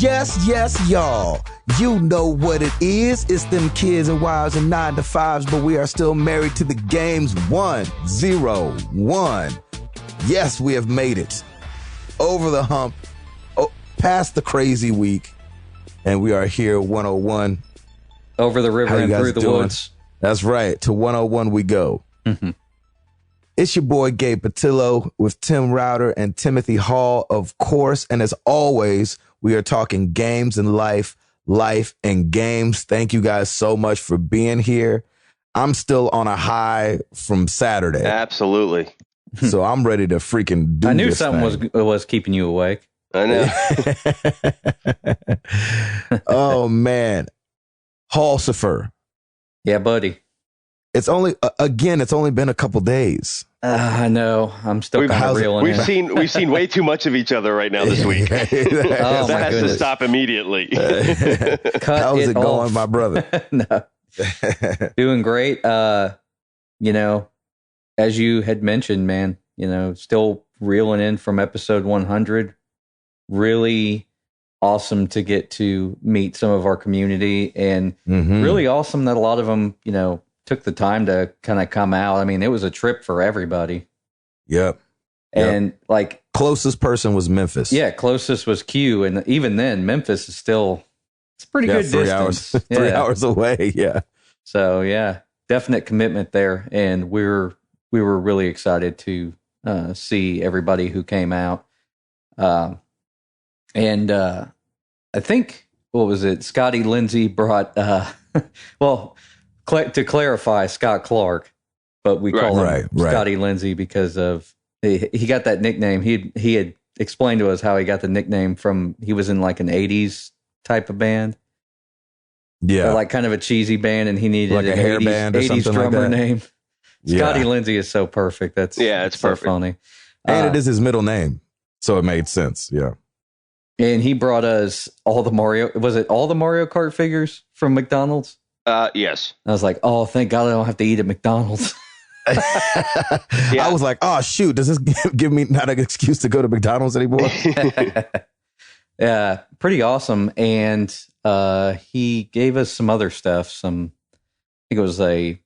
Yes, y'all. You know what it is. It's them kids and wives and 9 to 5s, but we are still married to the games. 101. Yes, we have made it over the hump, past the crazy week, and we are here 101. Over the river and through the woods. That's right. To 101 we go. Mm-hmm. It's your boy Gabe Patillo with Tim Router and Timothy Hall, of course. And as always, we are talking games and life and games. Thank you guys so much for being here. I'm still on a high from Saturday. Absolutely. So I'm ready to freaking do this. I knew something was keeping you awake. I know. Oh, man. Hallsifer. Yeah, buddy. It's only been a couple days. I know. I'm still kind of reeling. We've seen way too much of each other right now this week. Oh, that has to stop immediately. How's it going, my brother? No. Doing great. As you had mentioned, man, still reeling in from episode 100. Really awesome to get to meet some of our community, and really awesome that a lot of them, took the time to kind of come out. I mean, it was a trip for everybody. Yep. And closest person was Memphis. Yeah, closest was Q, and even then, Memphis is still it's pretty good 3 distance. hours, 3 hours away. Yeah. So yeah, definite commitment there, and we were really excited to see everybody who came out. And I think, what was it? Scotty Lindsay brought, to clarify, Scott Clark, but we call him Scotty Lindsay because of he got that nickname. He had explained to us how he got the nickname from, he was in like an 80s type of band. Yeah. Or like kind of a cheesy band, and he needed like an a hair 80s, band or 80s something drummer like that. name. Scotty Lindsay is so perfect. It's so perfect. Funny. And it is his middle name, so it made sense. Yeah. And he brought us all the Mario Kart figures from McDonald's? Yes. I was like, oh, thank God I don't have to eat at McDonald's. I was like, oh, shoot, does this give me not an excuse to go to McDonald's anymore? Yeah, pretty awesome. And he gave us some other stuff. I think it was a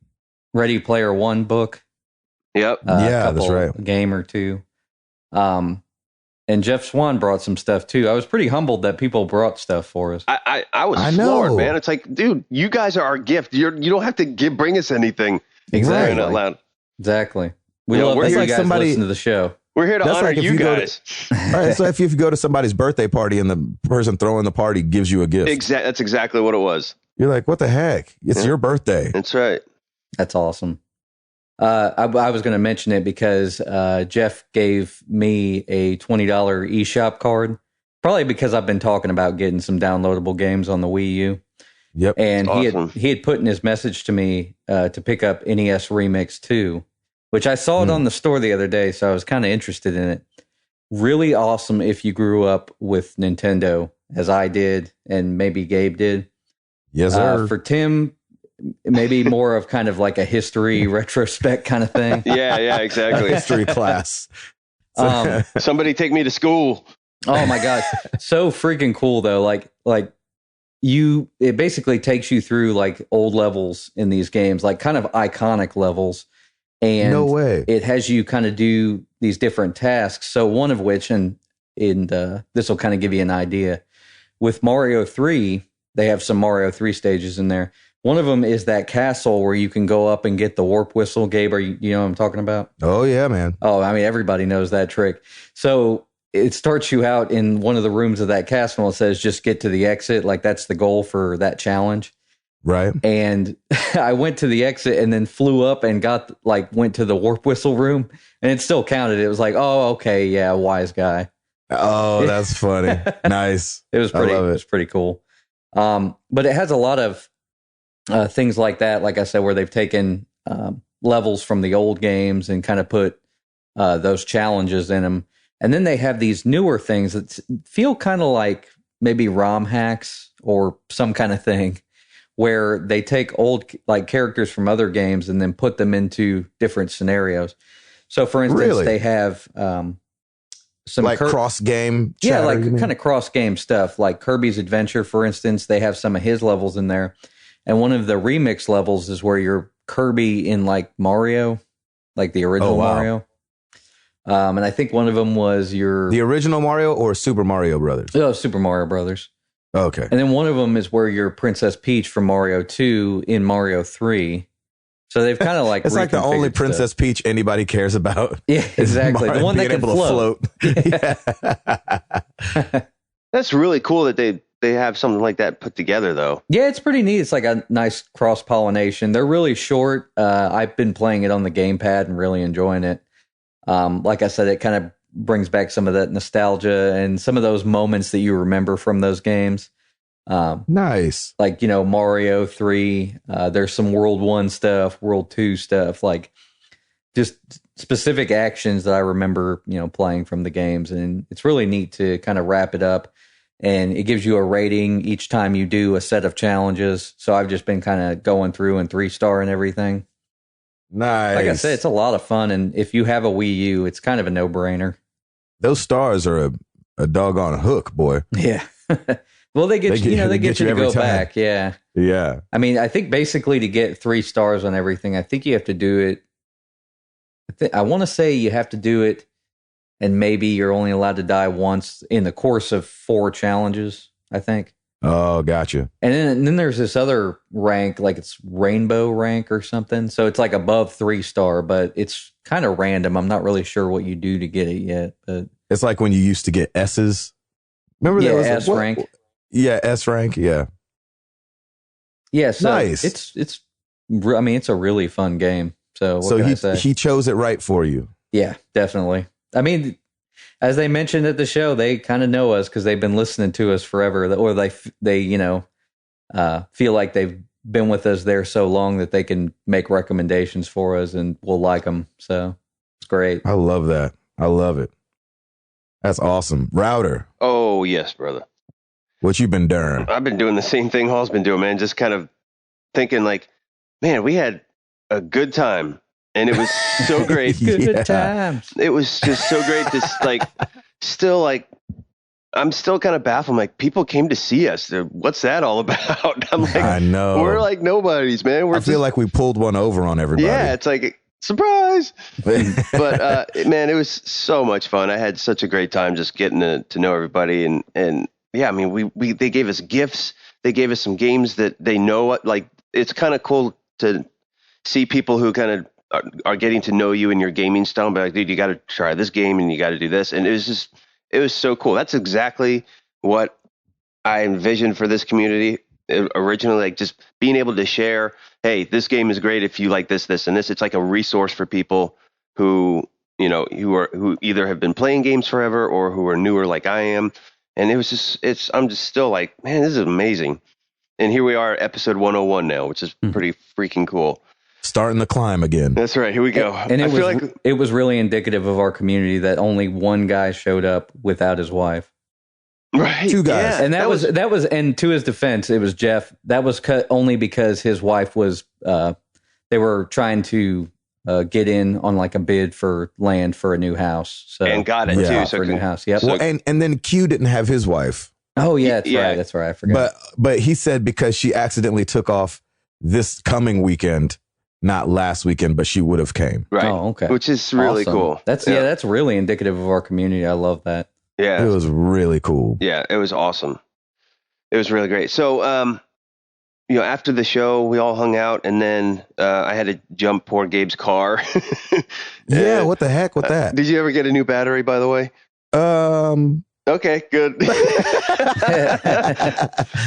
Ready Player One book. Yep. That's right. A game or two. And Jeff Swan brought some stuff too. I was pretty humbled that people brought stuff for us. I was floored, man. It's like, dude, you guys are our gift. You don't have to bring us anything. Exactly. Out loud. Exactly. We love that you guys listen to the show. We're here to honor you guys. All right. So if you go to somebody's birthday party and the person throwing the party gives you a gift. That's exactly what it was. You're like, what the heck? It's your birthday. That's right. That's awesome. I was going to mention it because Jeff gave me a $20 eShop card, probably because I've been talking about getting some downloadable games on the Wii U. Yep. And he had put in his message to me to pick up NES Remix 2, which I saw it on the store the other day, so I was kind of interested in it. Really awesome if you grew up with Nintendo, as I did, and maybe Gabe did. Yes, sir. For Tim, maybe more of kind of like a history retrospect kind of thing. Yeah, exactly. History class. Somebody take me to school. Oh my gosh. So freaking cool though. Like it basically takes you through like old levels in these games, like kind of iconic levels. And no way. It has you kind of do these different tasks. So one of which, and this will kind of give you an idea, with Mario 3, they have some Mario 3 stages in there. One of them is that castle where you can go up and get the warp whistle. Gabe, you know what I'm talking about? Oh, yeah, man. Oh, I mean, everybody knows that trick. So it starts you out in one of the rooms of that castle, and it says, just get to the exit. Like, that's the goal for that challenge. Right. And I went to the exit and then flew up and went to the warp whistle room, and it still counted. It was like, oh, okay, yeah, wise guy. Oh, that's funny. Nice. It was pretty cool. But it has a lot of things like that, like I said, where they've taken levels from the old games and kind of put those challenges in them. And then they have these newer things that feel kind of like maybe ROM hacks or some kind of thing, where they take old like characters from other games and then put them into different scenarios. So, for instance, they have some like cross game. Yeah, like kind of cross game stuff, like Kirby's Adventure, for instance. They have some of his levels in there, and one of the remix levels is where you're Kirby in like Mario, like the original Mario. And I think one of them was the original Mario or Super Mario Brothers. Oh, Super Mario Brothers. Okay. And then one of them is where you're Princess Peach from Mario 2 in Mario 3. So they've kind of like it's like the only Princess Peach anybody cares about. Yeah, exactly. The one that can float. Yeah. That's really cool that they have something like that put together, though. Yeah, it's pretty neat. It's like a nice cross pollination. They're really short. I've been playing it on the gamepad and really enjoying it. Like I said, it kind of brings back some of that nostalgia and some of those moments that you remember from those games. Nice. Like, Mario 3, there's some World 1 stuff, World 2 stuff, like just specific actions that I remember, playing from the games. And it's really neat to kind of wrap it up. And it gives you a rating each time you do a set of challenges. So I've just been kind of going through and 3-star and everything. Nice. Like I said, it's a lot of fun. And if you have a Wii U, it's kind of a no-brainer. Those stars are a doggone hook, boy. Yeah. Well, they get you to go back. Yeah. Yeah. I mean, I think basically to get 3 stars on everything, I think you have to do it. I want to say you have to do it, and maybe you're only allowed to die once in the course of 4 challenges, I think. Oh, gotcha. And then there's this other rank, like it's rainbow rank or something. So it's like above 3-star, but it's kind of random. I'm not really sure what you do to get it yet. But it's like when you used to get S's. Remember that was S rank. Yeah, S rank. Yeah. Yeah. So nice. It's a really fun game. So what can I say? He chose it right for you. Yeah, definitely. I mean, as they mentioned at the show, they kind of know us because they've been listening to us forever, or they feel like they've been with us there so long that they can make recommendations for us and we'll like them. So it's great. I love that. I love it. That's awesome. Router. Oh, yes, brother. What you been doing? I've been doing the same thing Hall's been doing, man. Just kind of thinking like, man, we had a good time. And it was so great. Good times. It was just so great. I'm still kind of baffled. I'm like, people came to see us. What's that all about? I'm like, I know. We're like nobodies, man. I feel like we pulled one over on everybody. Yeah, it's like, surprise. But man, it was so much fun. I had such a great time just getting to know everybody. And yeah, I mean, they gave us gifts. They gave us some games that they know. Like, it's kind of cool to see people who kind of are getting to know you and your gaming style. But like, dude, you got to try this game and you got to do this. And it was so cool. That's exactly what I envisioned for this community originally, like just being able to share, hey, this game is great if you like this, this, and this. It's like a resource for people who either have been playing games forever or who are newer like I am. And I'm just still like, man, this is amazing. And here we are, episode 101 now, which is pretty freaking cool. Starting the climb again. That's right. Here we go. And it was really indicative of our community that only one guy showed up without his wife. Right. 2 guys. Yeah, and that was, and to his defense, it was Jeff. That was cut only because his wife was, they were trying to get in on like a bid for land for a new house. So and got it too. So for a new house. Yep. Well, and then Q didn't have his wife. Oh yeah, that's right. I forgot. But he said because she accidentally took off this coming weekend, not last weekend, but she would have came. Right. Oh, okay. Which is really awesome. Cool. That's really indicative of our community. I love that. Yeah. It was really cool. Yeah, it was awesome. It was really great. So, after the show, we all hung out, and then I had to jump poor Gabe's car. Yeah, what the heck with that? Did you ever get a new battery, by the way? Okay, good.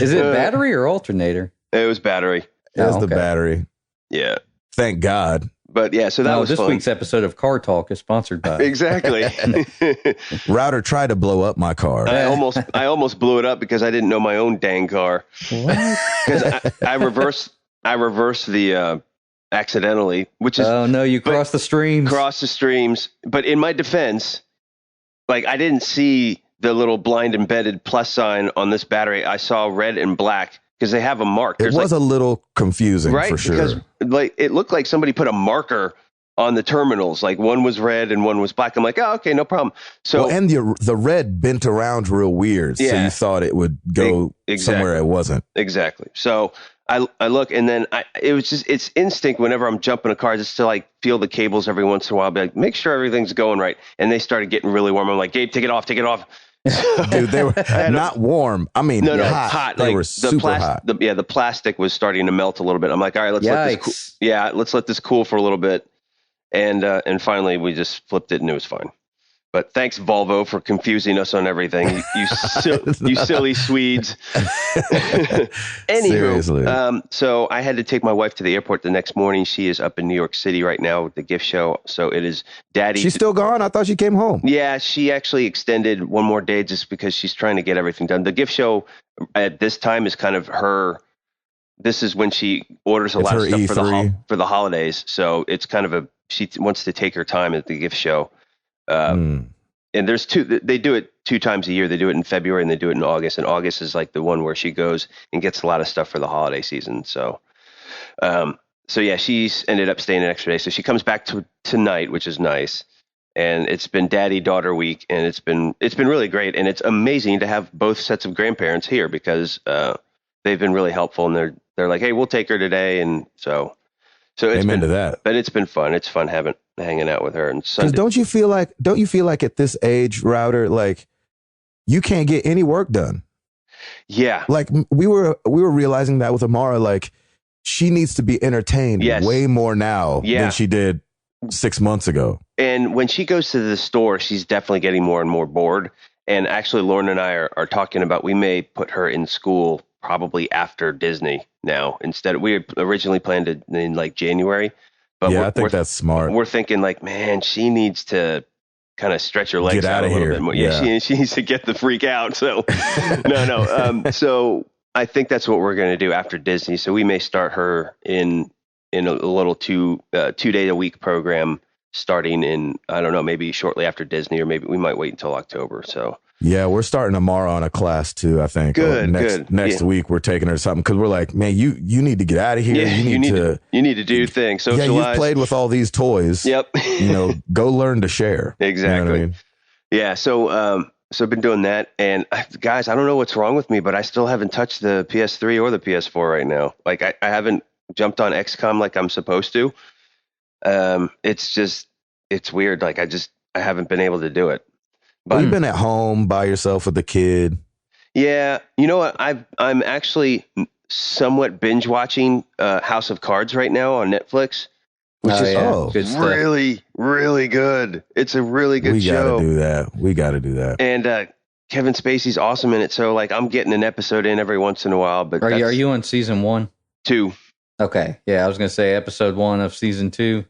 Is it battery or alternator? It was battery. It was the battery. Yeah. Thank God. But yeah, so that was this fun. Week's episode of Car Talk is sponsored by Exactly. Router tried to blow up my car. I almost blew it up because I didn't know my own dang car. What? Because I reversed the accidentally, which is you crossed the streams. Crossed the streams. But in my defense, like I didn't see the little blind embedded plus sign on this battery. I saw red and black. Because they have a mark. It was a little confusing, right? For sure. Because like it looked like somebody put a marker on the terminals. Like one was red and one was black. I'm like, oh, okay, no problem. So well, and the red bent around real weird. So you thought it would go somewhere it wasn't. Exactly. So I look, and then it's instinct whenever I'm jumping a car just to like feel the cables every once in a while, be like, make sure everything's going right. And they started getting really warm. I'm like, Gabe, take it off. Dude, they were not warm. I mean, hot. They were super hot. The plastic was starting to melt a little bit. I'm like, all right, let's let this cool for a little bit. And finally we just flipped it and it was fine. But thanks, Volvo, for confusing us on everything. You silly Swedes. Anywho, so I had to take my wife to the airport the next morning. She is up in New York City right now with the gift show. So it is Daddy. She's still gone? I thought she came home. Yeah, she actually extended one more day just because she's trying to get everything done. The gift show at this time is kind of her. This is when she orders a lot of stuff for the holidays. So it's kind of she wants to take her time at the gift show. And there's they do it 2 times a year. They do it in February and they do it in August. And August is like the one where she goes and gets a lot of stuff for the holiday season. So, yeah, she's ended up staying an extra day. So she comes back tonight, which is nice. And it's been daddy-daughter week, and it's been really great. And it's amazing to have both sets of grandparents here because they've been really helpful. And they're like, hey, we'll take her today. And so it's amen to that. But it's been fun. It's fun hanging out with her. And Sunday. Don't you feel like at this age, Router, like you can't get any work done? Yeah. Like we were realizing that with Amara, like she needs to be entertained way more now than she did 6 months ago. And when she goes to the store, she's definitely getting more and more bored. And actually, Lauren and I are talking about we may put her in school probably after Disney now. Instead, we had originally planned it in like January. But I think that's smart. We're thinking like, man, she needs to kind of stretch her legs out a little bit more. Yeah, she needs to get the freak out. So no. So I think that's what we're going to do after Disney. So we may start her in a little 2-day-a-week program starting in, I don't know, maybe shortly after Disney, or maybe we might wait until October. So yeah, we're starting Amara on a class too, I think. Good. Next week we're taking her to something because we're like, man, you need to get out of here. Yeah, you need to do things. Socialize. Yeah, you've played with all these toys. Yep. Go learn to share. Exactly. You know what I mean? Yeah. So I've been doing that, and guys, I don't know what's wrong with me, but I still haven't touched the PS3 or the PS4 right now. Like I haven't jumped on XCOM like I'm supposed to. It's weird. Like I haven't been able to do it. But you've been at home by yourself with the kid. Yeah. You know what? I'm actually somewhat binge watching House of Cards right now on Netflix, which is really, really good. It's a really good show. We got to do that. And Kevin Spacey's awesome in it. So like I'm getting an episode in every once in a while. But are you on season 1? 2. Okay. Yeah, I was going to say episode 1 of season 2.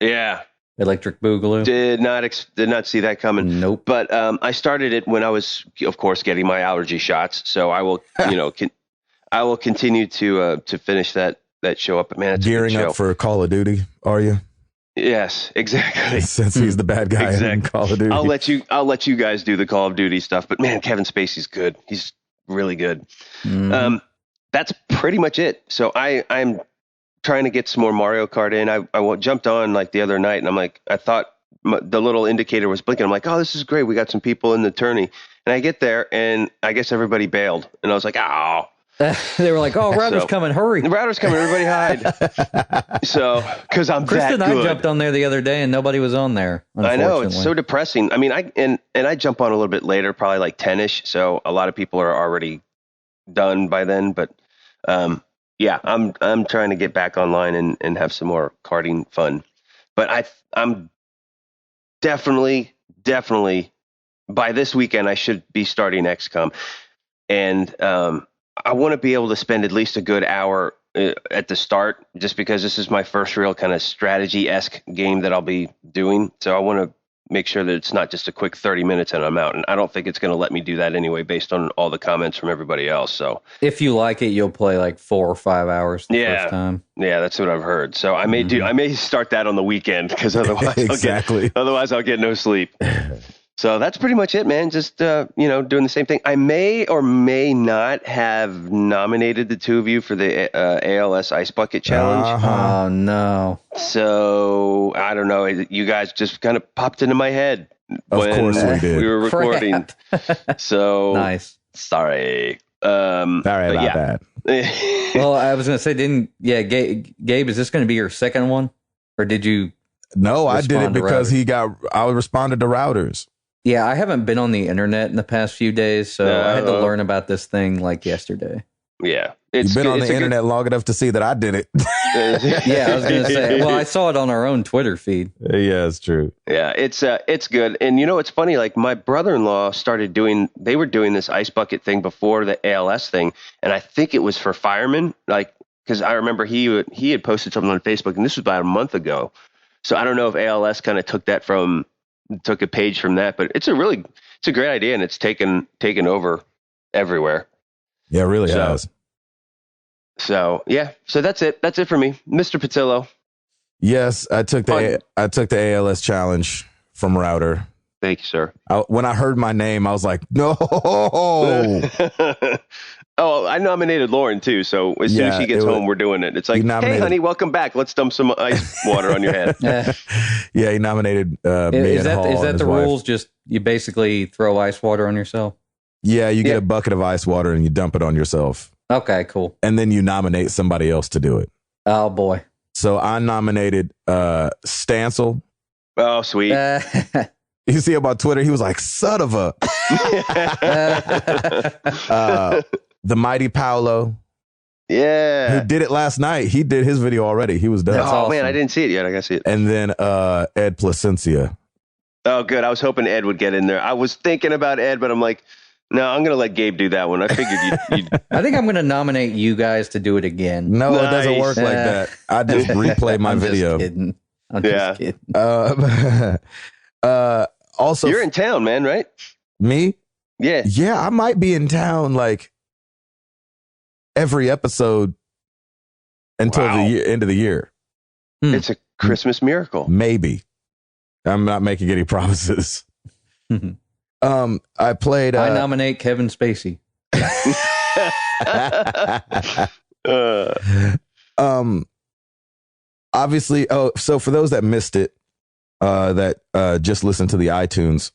Yeah. Electric Boogaloo. Did not see that coming. Nope. But I started it when I was, of course, getting my allergy shots. So I will, I will continue to finish that show up. But man, it's gearing a good show. Up for Call of Duty. Are you? Yes, exactly. Since he's the bad guy in Call of Duty, I'll let you guys do the Call of Duty stuff. But man, Kevin Spacey's good. He's really good. Mm-hmm. That's pretty much it. So I'm trying to get some more Mario Kart in. I jumped on like the other night, and I'm like, I thought the little indicator was blinking. I'm like, oh, this is great. We got some people in the tourney. And I get there, and I guess everybody bailed. And I was like, oh. They were like, oh, Router's coming. Hurry. The Router's coming. Everybody hide. So, because I'm Kristen that good. I jumped on there the other day, and nobody was on there. I know. It's so depressing. I mean, I jump on a little bit later, probably like 10-ish. So a lot of people are already done by then. But, yeah, I'm trying to get back online and have some more karting fun. But I'm definitely by this weekend I should be starting XCOM, and I want to be able to spend at least a good hour at the start, just because this is my first real kind of strategy-esque game that I'll be doing. So I want to make sure that it's not just a quick 30 minutes and I'm out. And I don't think it's going to let me do that anyway, based on all the comments from everybody else. So if you like it, you'll play like 4 or 5 hours the first time. Yeah, that's what I've heard. So I may start that on the weekend, because otherwise, exactly. otherwise I'll get no sleep. So that's pretty much it, man. Just, doing the same thing. I may or may not have nominated the two of you for the ALS Ice Bucket Challenge. Oh, no. So I don't know. You guys just kind of popped into my head. Of course we did. We were recording. So nice. Sorry. Sorry about that. Well, I was going to say, Gabe, is this going to be your second one? Or did you? No, I did it because I responded to routers. Yeah, I haven't been on the internet in the past few days, so I had to learn about this thing like yesterday. Yeah. You've been on the internet long enough to see that I did it. Yeah, I was going to say, well, I saw it on our own Twitter feed. Yeah, it's true. Yeah, it's good. And it's funny, like my brother-in-law they were doing this ice bucket thing before the ALS thing. And I think it was for firemen, like, because I remember he had posted something on Facebook, and this was about a month ago. So I don't know if ALS kind of took a page from that, but it's a great idea, and it's taken over everywhere. Yeah, it really has. So yeah, so that's it. That's it for me, Mr. Patillo. Yes, I took the ALS challenge from Router. Thank you, sir. When I heard my name, I was like, no. Oh, I nominated Lauren too. So as soon as she gets home, we're doing it. It's like, hey, honey, welcome back. Let's dump some ice water on your head. Yeah, he nominated me is and Hall that and the his wife. rules? Just you basically throw ice water on yourself? Yeah, you get a bucket of ice water and you dump it on yourself. Okay, cool. And then you nominate somebody else to do it. Oh, boy. So I nominated Stancil. Oh, sweet. You see him on Twitter, he was like, son of a... the mighty Paolo. Yeah. Who did it last night. He did his video already. He was done. That's awesome. Man, I didn't see it yet. I got to see it. And then Ed Placencia. Oh, good. I was hoping Ed would get in there. I was thinking about Ed, but I'm like, no, I'm going to let Gabe do that one. I figured you'd... I think I'm going to nominate you guys to do it again. No, It doesn't work like that. I just replay my video. I'm just kidding. Also, you're in town, man, right? Me? Yeah. Yeah, I might be in town like every episode until the end of the year. It's a Christmas miracle. Maybe. I'm not making any promises. I played. I nominate Kevin Spacey. Obviously. Oh, so for those that missed it, that just listened to the iTunes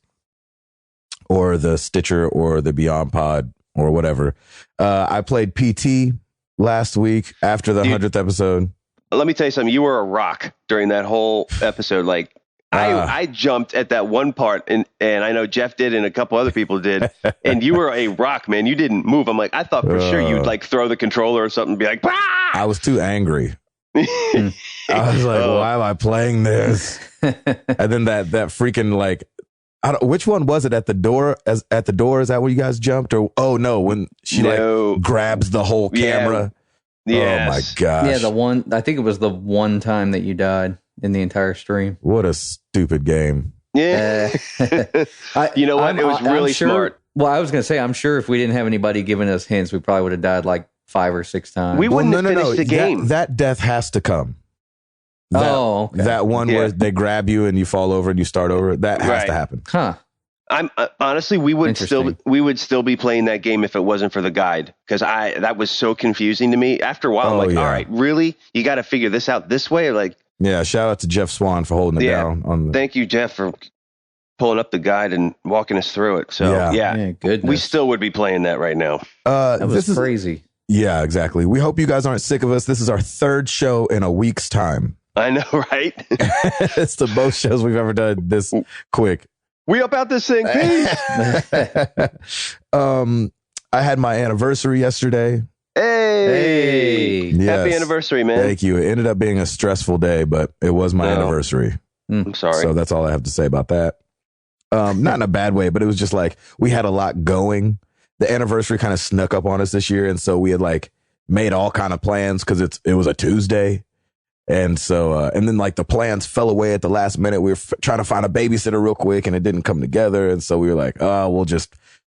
or the Stitcher or the Beyond Pod or whatever, I played PT last week after the 100th episode. Let me tell you something. You were a rock during that whole episode. Like, I jumped at that one part, and I know Jeff did, and a couple other people did, and you were a rock, man. You didn't move. I'm like, I thought for sure you'd like throw the controller or something, and be like, bah! I was too angry. I was like, why am I playing this? And then that freaking like, which one was it at the door? At the door, is that where you guys jumped? Or no, when she like grabs the whole camera. Yes. Oh my gosh! Yeah, I think it was the one time that you died in the entire stream. What a stupid game. Yeah. You know what? It was really smart. Well, I was going to say, I'm sure if we didn't have anybody giving us hints, we probably would have died like 5 or 6 times. We wouldn't have finished the game. That death has to come. Okay. That one where they grab you and you fall over and you start over. That has to happen. Huh. I'm honestly, we would still be playing that game if it wasn't for the guide, because that was so confusing to me. After a while, I'm like, all right, really? You got to figure this out this way? Like, yeah. Shout out to Jeff Swan for holding it down. Thank you, Jeff, for pulling up the guide and walking us through it. So yeah, goodness. We still would be playing that right now. That was crazy. Yeah, exactly. We hope you guys aren't sick of us. This is our 3rd show in a week's time. I know, right? It's the most shows we've ever done this quick. We up out this thing, peace. I had my anniversary yesterday. Hey, yes. Happy anniversary, man. Thank you. It ended up being a stressful day, but it was my anniversary. I'm sorry. So that's all I have to say about that. Not in a bad way, but it was just like we had a lot going. The anniversary kind of snuck up on us this year, and so we had like made all kind of plans because it was a Tuesday. And so, and then like the plans fell away at the last minute. We were trying to find a babysitter real quick and it didn't come together. And so we were like, oh, we'll just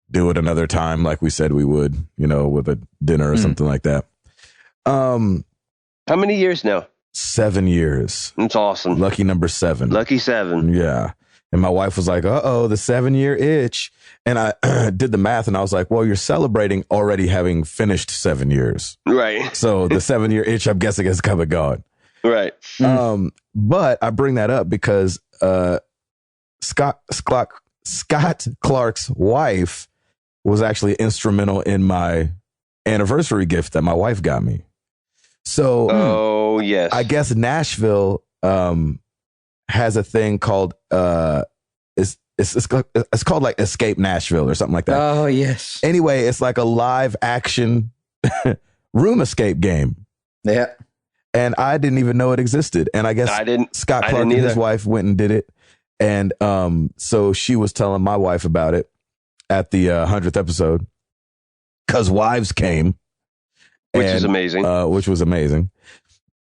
do it another time. Like we said we would, with a dinner or something like that. How many years now? 7 years. That's awesome. Lucky number 7. Lucky 7. Yeah. And my wife was like, uh-oh, the 7-year itch. And I did the math and I was like, well, you're celebrating already having finished 7 years. Right. So the 7-year itch, I'm guessing, has come and gone. Right. But I bring that up because Scott Clark's wife was actually instrumental in my anniversary gift that my wife got me. So, yes, I guess Nashville has a thing called it's called like Escape Nashville or something like that. Oh yes. Anyway, it's like a live action room escape game. Yeah. And I didn't even know it existed. And I guess Scott Clark and his wife went and did it. And so she was telling my wife about it at the 100th episode because wives came. Which is amazing. Which was amazing.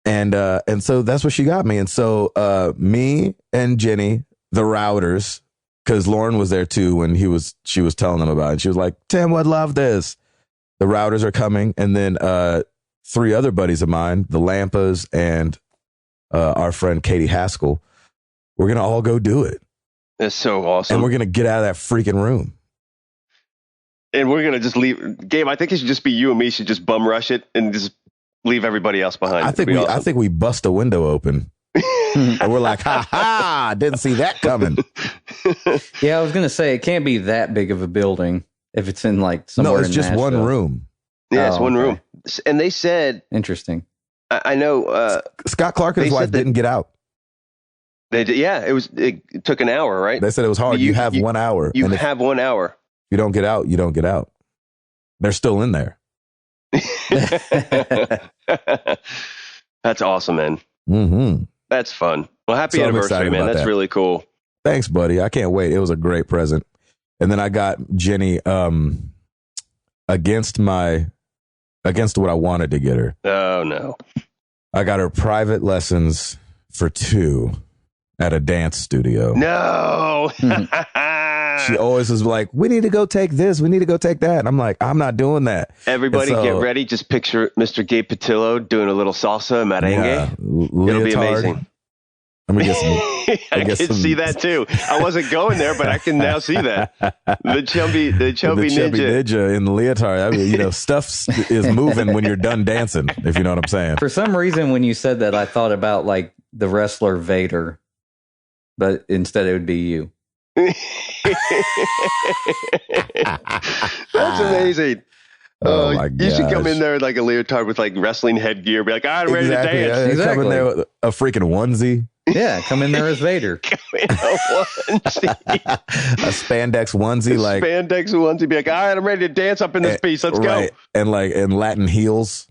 And so that's what she got me. And so me and Jenny, the Routers, because Lauren was there too when she was telling them about it. And she was like, Tim would love this. The Routers are coming. And then 3 other buddies of mine, the Lampas and our friend Katie Haskell, we're going to all go do it. That's so awesome. And we're going to get out of that freaking room. And we're going to just leave. Gabe, I think it should just be you and me should just bum rush it and just leave everybody else behind. I think we bust a window open. And we're like, ha ha, didn't see that coming. Yeah, I was going to say, it can't be that big of a building if it's in like somewhere. No, it's just Nashville. one room. Yeah, it's one room. And they said, interesting. I know. Scott Clark and his wife didn't get out. They did. Yeah, it took an hour, right? They said it was hard. You have 1 hour. You have 1 hour. You don't get out, you don't get out. They're still in there. That's awesome, man. Mm-hmm. That's fun. Well, happy anniversary, man. That's really cool. Thanks, buddy. I can't wait. It was a great present. And then I got Jenny against what I wanted to get her. Oh, no. I got her private lessons for 2 at a dance studio. No. She always was like, we need to go take this. We need to go take that. And I'm like, I'm not doing that. Everybody get ready. Just picture Mr. Gabe Patillo doing a little salsa and merengue. Yeah, it'll be amazing. Let me get some. I can see that too. I wasn't going there, but I can now see that. The chubby ninja in the leotard. I mean, stuff is moving when you're done dancing, if you know what I'm saying. For some reason, when you said that, I thought about like the wrestler Vader, but instead it would be you. That's amazing. Oh my god! You should come in there like a leotard with like wrestling headgear. Be like, I'm ready to dance. Exactly. Come in there with a freaking onesie. Yeah, come in there as Vader. Come in a onesie. A spandex onesie, spandex onesie. Be like, all right, I'm ready to dance up in this piece. Let's go. And like in Latin heels.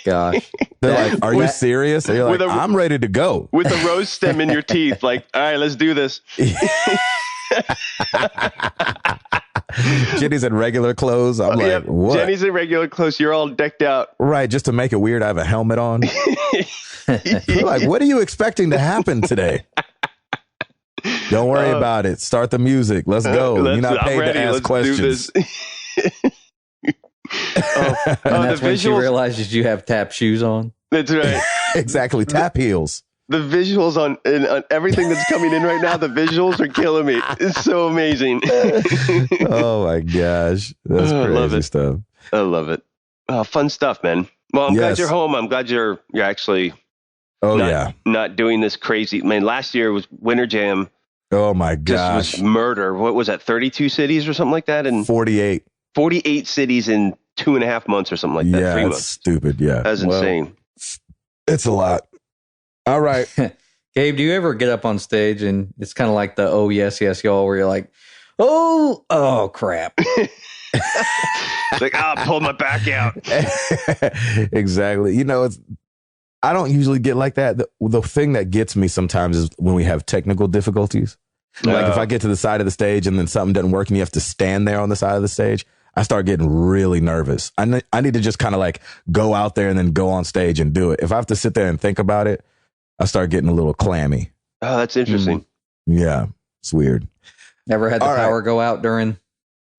Gosh, they're like, are you serious? And you're like, I'm ready to go with a rose stem in your teeth. Like, all right, let's do this. Jenny's in regular clothes. I'm like, what? Jenny's in regular clothes. You're all decked out. Right. Just to make it weird, I have a helmet on. You're like, what are you expecting to happen today? Don't worry about it. Start the music. Let's go. You're not paid to ask questions. And that's when she realizes you have tap shoes on. That's right. Exactly. Tap heels. The visuals on everything that's coming in right now, the visuals are killing me. It's so amazing. Oh my gosh. That's crazy stuff. I love it. Fun stuff, man. Well, I'm glad you're home. I'm glad you're actually not doing this crazy. Man, last year was Winter Jam. Oh my gosh. Just was murder. What was that? 32 cities or something like that? And 48. 48 cities in 2.5 months or something like that. 3 months. That's stupid. Yeah. That's insane. It's a lot. All right. Gabe, do you ever get up on stage and it's kind of like the oh yes y'all where you're like, oh crap. It's like, pull my back out. Exactly. I don't usually get like that. The thing that gets me sometimes is when we have technical difficulties. Like if I get to the side of the stage and then something doesn't work and you have to stand there on the side of the stage, I start getting really nervous. I need to just kind of like go out there and then go on stage and do it. If I have to sit there and think about it, I start getting a little clammy. Oh, that's interesting. Yeah, it's weird. Never had the power go out during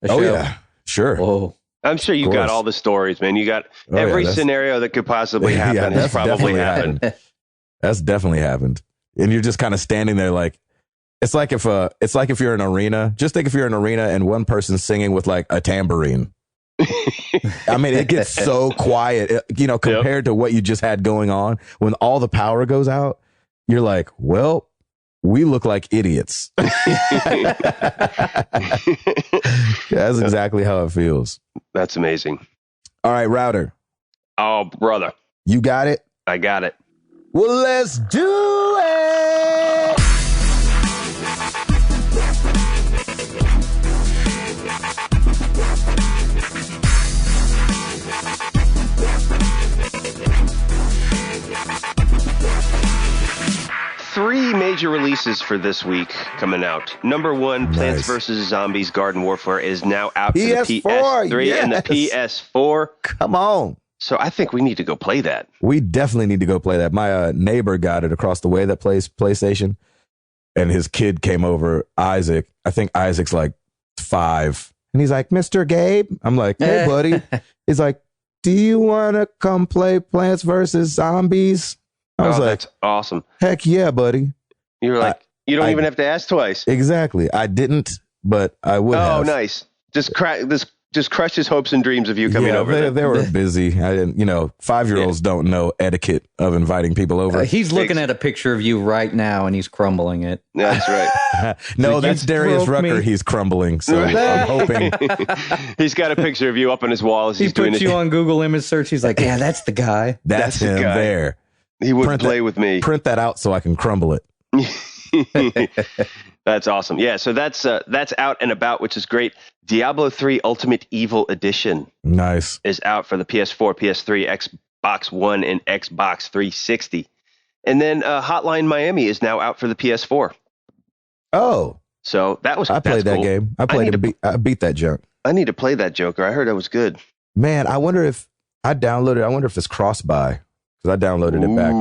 a show? Oh, yeah, sure. Whoa. I'm sure you got all the stories, man. You got every scenario that could possibly happen has probably happened. That's definitely happened. And you're just kind of standing there like, It's like if you're in an arena. Just think if you're in an arena and one person's singing with like a tambourine. I mean, it gets so quiet, compared to what you just had going on. When all the power goes out, you're like, well, we look like idiots. That's exactly how it feels. That's amazing. All right, Router. Oh, brother. You got it? I got it. Well, let's do it. Three major releases for this week coming out. Number one, Plants vs. Zombies Garden Warfare is now out for the PS3 and the PS4. Come on. So I think we need to go play that. We definitely need to go play that. My neighbor got it across the way that plays PlayStation, and his kid came over, Isaac. I think Isaac's like 5. And he's like, Mr. Gabe? I'm like, hey, buddy. He's like, do you want to come play Plants vs. Zombies? I was like, that's awesome. Heck yeah, buddy. You were like, you don't even have to ask twice. Exactly. I didn't, but I would have. Oh, nice. Just crushed his hopes and dreams of you coming over. They were busy. I didn't, 5-year-olds don't know etiquette of inviting people over. He's looking at a picture of you right now and he's crumbling it. That's right. No, that's Darius Rucker. He's crumbling. So I'm hoping. He's got a picture of you up on his wall as he's doing it. He puts you on Google image search. He's like, yeah, that's the guy. That's him the guy. There. He would play with me. Print that out so I can crumble it. That's awesome. Yeah, so that's out and about, which is great. Diablo 3 Ultimate Evil Edition. Nice. Is out for the PS4, PS3, Xbox One, and Xbox 360. And then Hotline Miami is now out for the PS4. Oh. So that was I played that game. I played it. I beat that junk. I need to play that Joker. I heard that was good. Man, I wonder if I wonder if it's cross-buy. Because I downloaded it back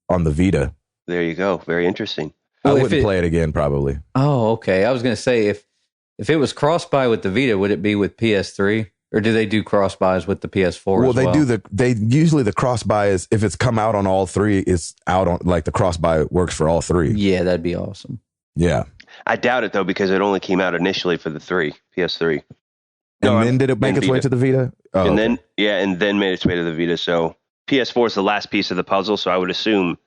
on the Vita. There you go. Very interesting. I wouldn't play it again, probably. Oh, okay. I was going to say, if it was cross-buy with the Vita, would it be with PS3? Or do they do cross-buys with the PS4 well, they usually the cross-buy is, if it's come out on all three, it's out on, like the cross-buy works for all three. Yeah, that'd be awesome. Yeah. I doubt it, though, because it only came out initially for the PS3. And then did it make its way to the Vita? Oh, and then made its way to the Vita, so... PS4 is the last piece of the puzzle, so I would assume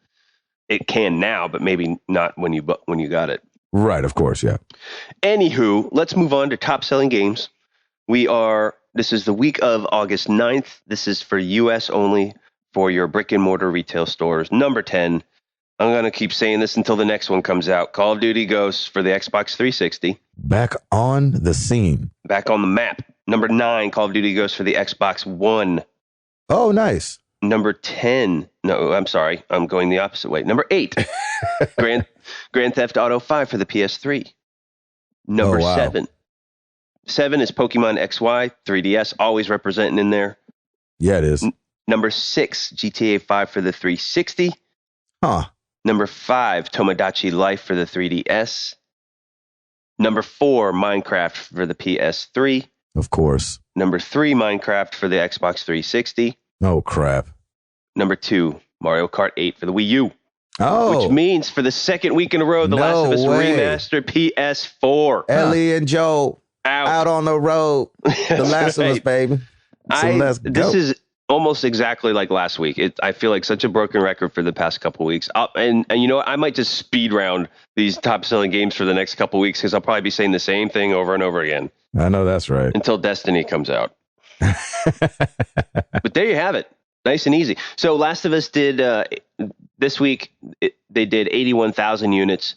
it can now, but maybe not when you got it. Right, of course, yeah. Anywho, let's move on to top-selling games. This is the week of August 9th. This is for U.S. only for your brick-and-mortar retail stores. Number 10, I'm going to keep saying this until the next one comes out. Call of Duty Ghosts for the Xbox 360. Back on the scene. Back on the map. Number 9, Call of Duty Ghosts for the Xbox One. Oh, nice. Number 10. No, I'm sorry. I'm going the opposite way. Number 8. Grand Theft Auto 5 for the PS3. Number 7. 7 is Pokemon XY 3DS, always representing in there. Yeah, it is. Number 6, GTA 5 for the 360. Huh. Number 5, Tomodachi Life for the 3DS. Number 4, Minecraft for the PS3. Of course. Number 3, Minecraft for the Xbox 360. Oh, crap. Number 2, Mario Kart 8 for the Wii U. Oh. Which means for the second week in a row, The Last of Us Remastered PS4. Ellie and Joe out on the road. The Last of Us, baby. So let's go. This is almost exactly like last week. I feel like such a broken record for the past couple weeks. And you know what? I might just speed round these top-selling games for the next couple weeks because I'll probably be saying the same thing over and over again. I know that's right. Until Destiny comes out. But there you have it. Nice and easy. So Last of Us did this week. They did 81,000 units,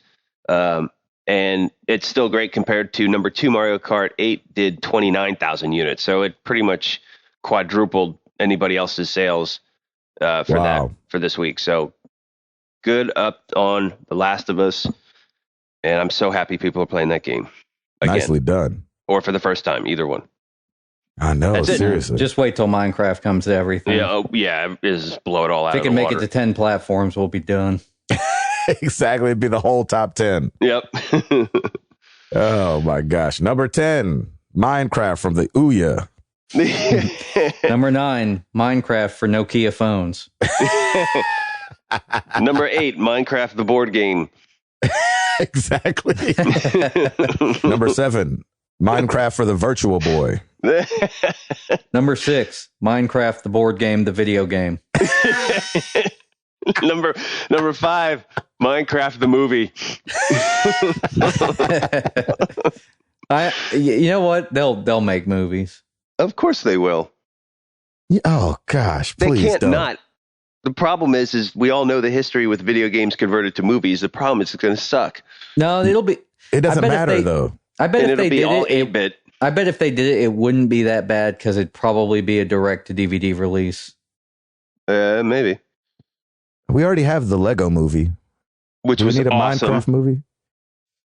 and it's still great compared to number 2 Mario Kart 8 did 29,000 units. So it pretty much quadrupled anybody else's sales for this week. So good up on The Last of Us, and I'm so happy people are playing that game again. Nicely done. Or for the first time, either one. I know, seriously. Just wait till Minecraft comes to everything. Yeah, just blow it all out. If it can make it to 10 platforms, we'll be done. Exactly, it'd be the whole top 10. Yep. Oh my gosh. Number 10, Minecraft from the Ouya. Number 9, Minecraft for Nokia phones. Number 8, Minecraft the board game. Exactly. Number 7, Minecraft for the Virtual Boy. Number 6, Minecraft, the board game, the video game. Number 5, Minecraft the movie. You know what? They'll make movies. Of course they will. Oh gosh, They please can't don't. not. The problem is we all know the history with video games converted to movies. The problem is it's going to suck. No, it'll be. It doesn't matter though. I bet And if it'll they be did all it, 8-bit. I bet if they did it, it wouldn't be that bad because it'd probably be a direct to DVD release. Maybe. We already have the Lego movie. Which Do we was need a awesome. Minecraft movie?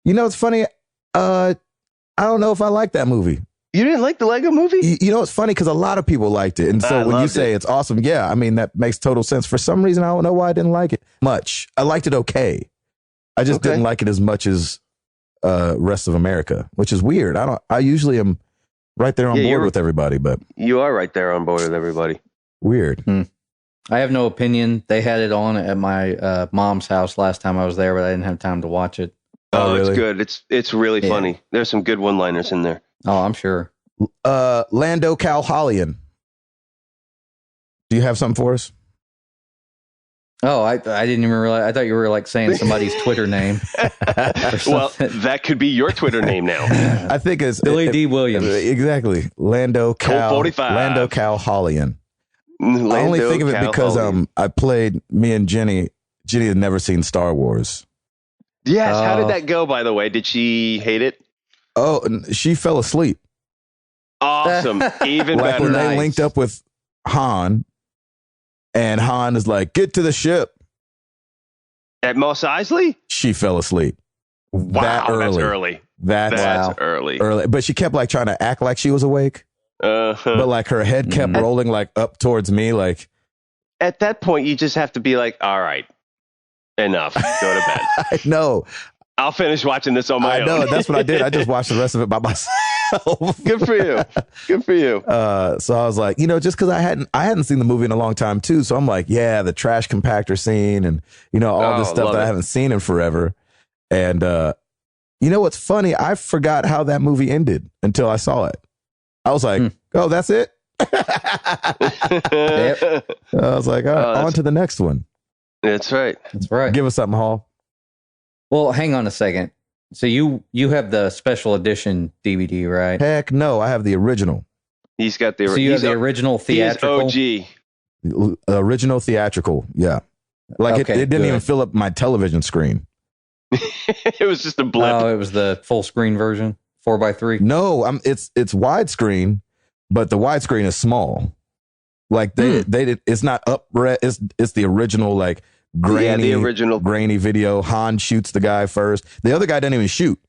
You know, it's funny. I don't know if I like that movie. You didn't like the Lego movie? You know, it's funny because a lot of people liked it. And I so when you loved say it. it's awesome, yeah, I mean, that makes total sense. For some reason, I don't know why I didn't like it much. I liked it okay. I just Okay. didn't like it as much as rest of America, which is weird. I usually am right there on Yeah, board you're- with everybody, but You are right there on board with everybody. weird. I have no opinion. They had it on at my mom's house last time I was there, but I didn't have time to watch it. Oh, Oh, really? it's good. It's really Yeah. funny. There's some good one-liners in there. Oh, I'm sure. Lando Calholian. Do you have something for us? Oh, I didn't even realize. I thought you were like saying somebody's Twitter name. Well, that could be your Twitter name now. I think it's Billy D. Williams. Exactly. Lando Colt 45. Lando Calholian. I only think of it because I played me and Jenny. Jenny had never seen Star Wars. Yes. How Oh. did that go, by the way? Did she hate it? Oh, and she fell asleep. Awesome. Even Like better. when Nice. they linked up with Han, and Han is like, "Get to the ship." At Mos Eisley? She fell asleep. Wow, That that's early. early. That's That's Wow. early. early. But she kept like trying to act like she was awake, but like her head kept Mhm. rolling like up towards me. Like At that point, you just have to be like, all right, enough. Go to bed. I know, I'll finish watching this on my I know. own. That's what I did. I just watched the rest of it by myself. Good for you. Good for you. So I was like, just because I hadn't seen the movie in a long time too. So I'm like, yeah, the trash compactor scene and all this Oh, stuff love that I it. haven't seen in forever. And you know what's funny? I forgot how that movie ended until I saw it. I was like, oh, that's it. I was like, all right, that's- on to the next one. That's right. That's right. Give us something, Hall. Well, hang on a second. So you have the special edition DVD, right? Heck no, I have the original. He's got the. So you have he's the original He is theatrical. OG. The original theatrical. Yeah. Like Okay, it didn't good. even fill up my television screen. It was just a blip. Oh, it was the full screen version, 4x3. No, it's widescreen, but the widescreen is small. Like they did, it's not up. It's the original like grainy, Yeah, the original. grainy video. Han shoots the guy first. The other guy doesn't even shoot.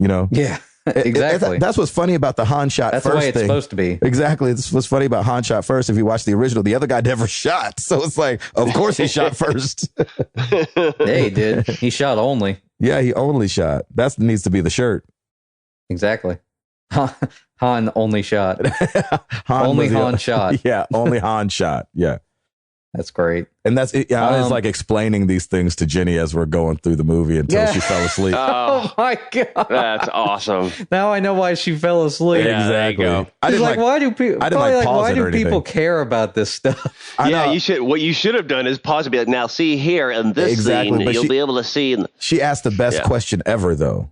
Yeah, exactly. That's what's funny about the Han shot That's the first way it's thing. supposed to be. Exactly. It's what's funny about Han shot first. If you watch the original, the other guy never shot. So it's like, of course he shot first. Yeah, he did. He shot only. Yeah, he only shot. That needs to be the shirt. Exactly. Han only shot. Han Only was the- Han shot. Yeah, only Han shot. Yeah. That's great. And that's it. Yeah, I was Um, like explaining these things to Jenny as we're going through the movie until Yeah. she fell asleep. Oh my god! That's awesome. Now I know why she fell asleep. Yeah, there you exactly. go. I She's didn't like, why do people? I didn't like pause why it do or anything. people care about this stuff? I Yeah, know. you should. What you should have done is pause and be like, now see here in this Exactly, scene, but you'll she- be able to see. She asked the best Yeah. question ever, though.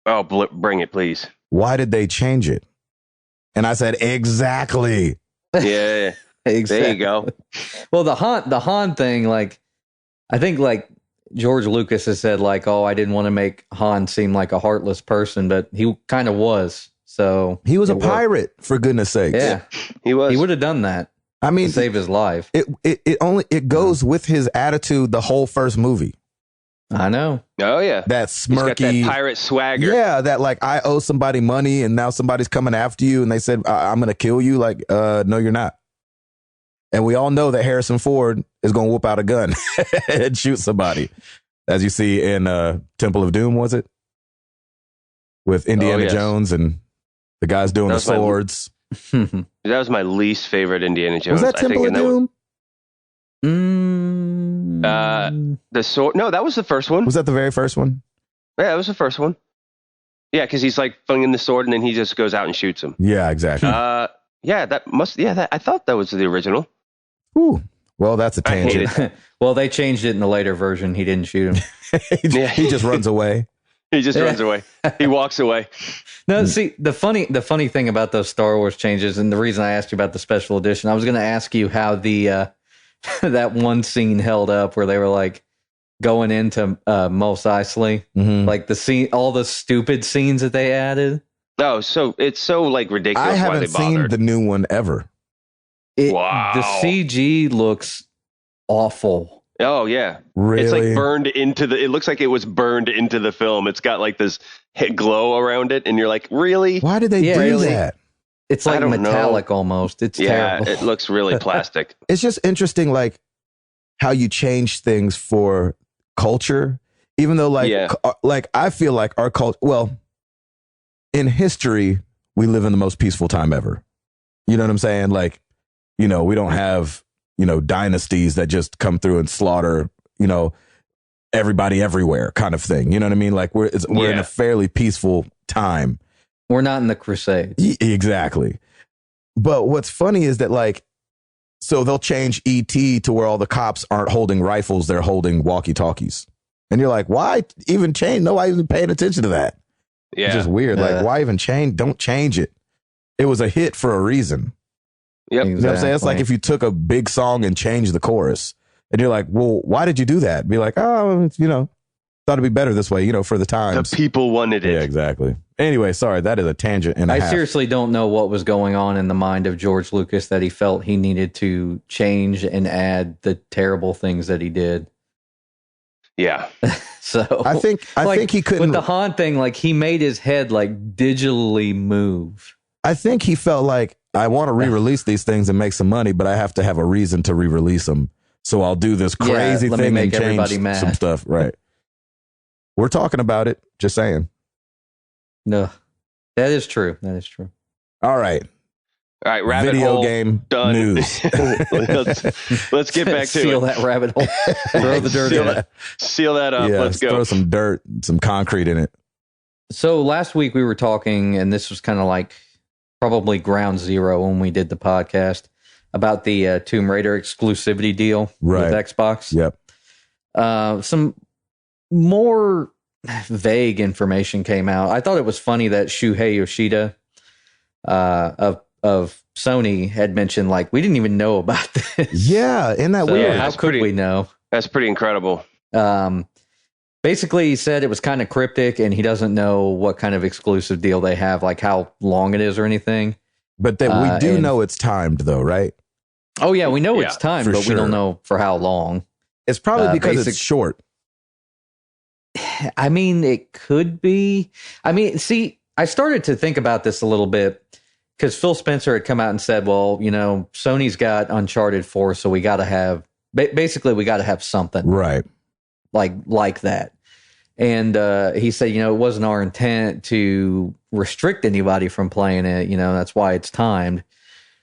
Oh, bring it, please. Why did they change it? And I said, exactly. Yeah, Exactly. there you go. Well, the Han thing, like, I think like George Lucas has said, like, oh, I didn't want to make Han seem like a heartless person, but he kind of was. So He was it a worked. pirate, for goodness sakes. Yeah, He was. he would have done that I to mean, save his life. it goes with his attitude the whole first movie. I know. Oh yeah. That He's got smirky. that pirate swagger. Yeah, that like I owe somebody money and now somebody's coming after you and they said I'm going to kill you. Like, no, you're not. And we all know that Harrison Ford is going to whip out a gun and shoot somebody, as you see in Temple of Doom. Was it with Indiana yes. Jones and the guys doing That the was my- swords? That was my least favorite Indiana Jones. Was that Temple of and that was- Doom? The sword. No, that was the first one. Was that the very first one? Yeah, that was the first one. Yeah, because he's like flinging the sword and then he just goes out and shoots him. Yeah, exactly. I thought that was the original. Ooh. Well, that's a tangent. Well, they changed it in the later version. He didn't shoot him. He just runs away. He just runs away. He walks away. No, see, the funny thing about those Star Wars changes, and the reason I asked you about the special edition, I was going to ask you how the that one scene held up where they were like going into Mos Eisley, like the scene, all the stupid scenes that they added. Oh, so it's so like ridiculous. I haven't seen the new one ever. Wow. The CG looks awful. Oh yeah, really? It's like burned into the. It looks like it was burned into the film. It's got like this glow around it, and you're like, really? Why did they do that? It's like metallic almost. It's terrible. It looks really plastic. It's just interesting, like how you change things for culture, even though like I feel like our culture. Well, in history, we live in the most peaceful time ever. You know what I'm saying? Like, we don't have, dynasties that just come through and slaughter, everybody everywhere kind of thing. You know what I mean? Like we're in a fairly peaceful time. We're not in the Crusades. Exactly. But what's funny is that so they'll change ET to where all the cops aren't holding rifles. They're holding walkie-talkies. And you're like, why even change? Nobody's even paying attention to that. Yeah. It's just weird. Like, why even change? Don't change it. It was a hit for a reason. Yep. You know what I'm saying? It's like if you took a big song and changed the chorus and you're like, well, why did you do that? Be like, oh, thought it'd be better this way, for the times. The people wanted it. Yeah, exactly. Anyway, sorry, that is a tangent and a half. I seriously don't know what was going on in the mind of George Lucas that he felt he needed to change and add the terrible things that he did. Yeah. So I think he couldn't. With the Han thing, like he made his head like digitally move. I think he felt like, I want to re-release these things and make some money, but I have to have a reason to re-release them. So I'll do this crazy thing and change some stuff. Right. We're talking about it. Just saying. No, that is true. That is true. All right. All right. Rabbit Video hole game done. News. let's get back to Seal that rabbit hole. Throw the dirt in it. Seal that up. Yeah, let's go. Throw some dirt, some concrete in it. So last week we were talking, and this was kind of like probably ground zero when we did the podcast about the Tomb Raider exclusivity deal with Xbox. Yep. Some more vague information came out. I thought it was funny that Shuhei Yoshida of Sony had mentioned, like, we didn't even know about this. Yeah, isn't that weird? How could we know? That's pretty incredible. Basically, he said it was kind of cryptic, and he doesn't know what kind of exclusive deal they have, like how long it is or anything. But we do know it's timed, though, right? Oh, yeah, we know it's timed, but sure. we don't know for how long. It's probably because it's short. I mean, it could be. I mean, see, I started to think about this a little bit because Phil Spencer had come out and said, well, Sony's got Uncharted 4, so we got to have, basically, we got to have something. Right. Like that. And he said, it wasn't our intent to restrict anybody from playing it. That's why it's timed.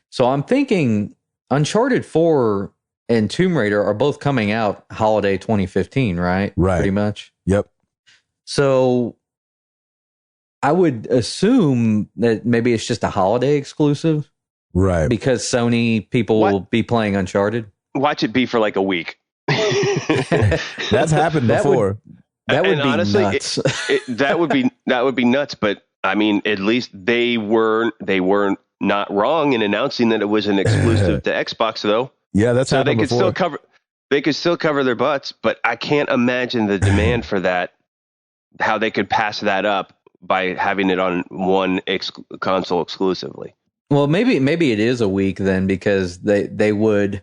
So I'm thinking Uncharted 4 and Tomb Raider are both coming out holiday 2015, right? Right. Pretty much. Yep. So I would assume that maybe it's just a holiday exclusive. Right. Because Sony people will be playing Uncharted. Watch it be for like a week. That's happened before. That would be honestly, nuts. That would be nuts. But I mean, at least they weren't not wrong in announcing that it was an exclusive to Xbox, though. Yeah, that's so happened before. They could still cover their butts, but I can't imagine the demand for that. How they could pass that up by having it on one console exclusively. Well, maybe it is a week then, because they would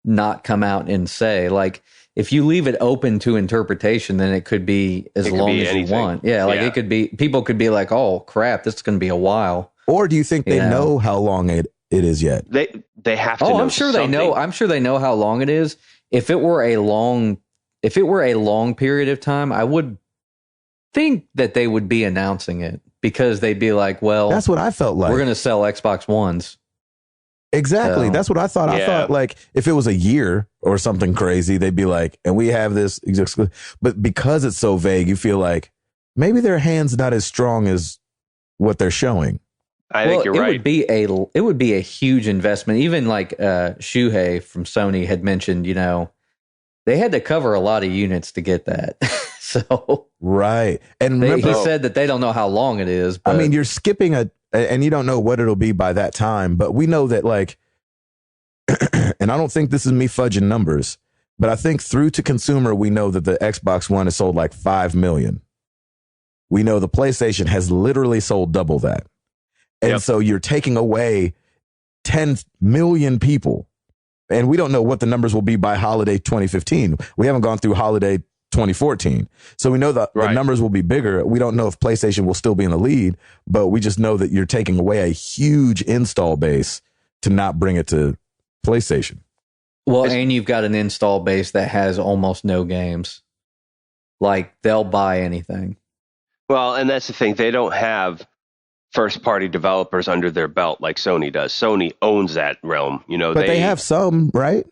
not come out and say, like, if you leave it open to interpretation, then it could be as long as you want. Yeah, like it could be, people could be like, oh crap, this is going to be a while. Or do you think they know how long it is yet? They have to know. I'm sure something. they know. I'm sure they know how long it is. If it were a long period of time, I would think that they would be announcing it, because they'd be like, well, that's what I felt like. We're going to sell Xbox Ones. Exactly. So, that's what I thought. I thought, like, if it was a year, or something crazy, they'd be like, and we have this, but because it's so vague, you feel like maybe their hand's not as strong as what they're showing. I think you're right. It would be a huge investment. Even like Shuhei from Sony had mentioned, they had to cover a lot of units to get that. So right, and he said that they don't know how long it is. But, I mean, you're skipping and you don't know what it'll be by that time. But we know that, like, and I don't think this is me fudging numbers, but I think through to consumer, we know that the Xbox One has sold like 5 million. We know the PlayStation has literally sold double that. And so you're taking away 10 million people. And we don't know what the numbers will be by holiday 2015. We haven't gone through holiday 2014. So we know that the numbers will be bigger. We don't know if PlayStation will still be in the lead, but we just know that you're taking away a huge install base to not bring it to PlayStation. Well, and you've got an install base that has almost no games. Like, they'll buy anything. Well, and that's the thing. They don't have first-party developers under their belt like Sony does. Sony owns that realm. But they have some, right?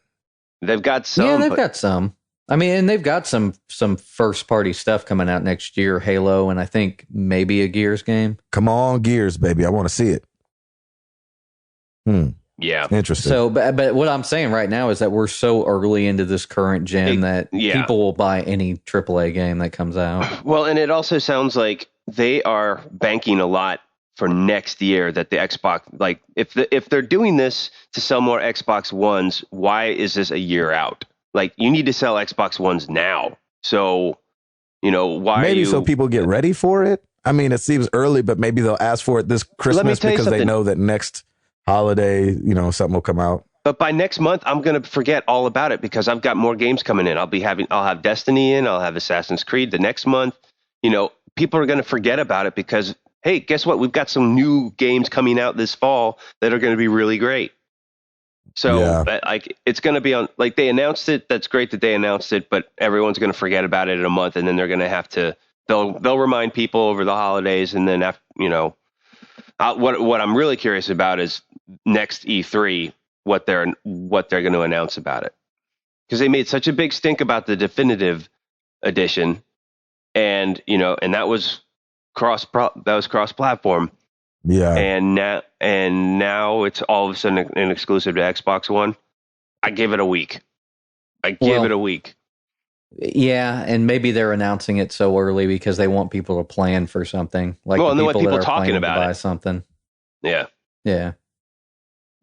They've got some. Yeah, they've got some. I mean, and they've got some first-party stuff coming out next year, Halo, and I think maybe a Gears game. Come on, Gears, baby. I want to see it. Yeah. Interesting. So, but what I'm saying right now is that we're so early into this current gen that people will buy any AAA game that comes out. Well, and it also sounds like they are banking a lot for next year that the Xbox, like, if they're doing this to sell more Xbox Ones, why is this a year out? Like, you need to sell Xbox Ones now. So, why maybe so people get ready for it? I mean, it seems early, but maybe they'll ask for it this Christmas because they know that next holiday, something will come out. But by next month, I'm going to forget all about it because I've got more games coming in. I'll have Destiny in, I'll have Assassin's Creed the next month. People are going to forget about it because, hey, guess what? We've got some new games coming out this fall that are going to be really great. So it's going to be on, like, they announced it. That's great that they announced it, but everyone's going to forget about it in a month. And then they're going to have to, they'll remind people over the holidays. And then after, what I'm really curious about is next E3, what they're going to announce about it. Because they made such a big stink about the definitive edition. And, and that was cross-platform. Yeah. And now it's all of a sudden an exclusive to Xbox One. I give it a week. Yeah, and maybe they're announcing it so early because they want people to plan for something. Like, and they want people talking about to buy it. Something. Yeah. Yeah.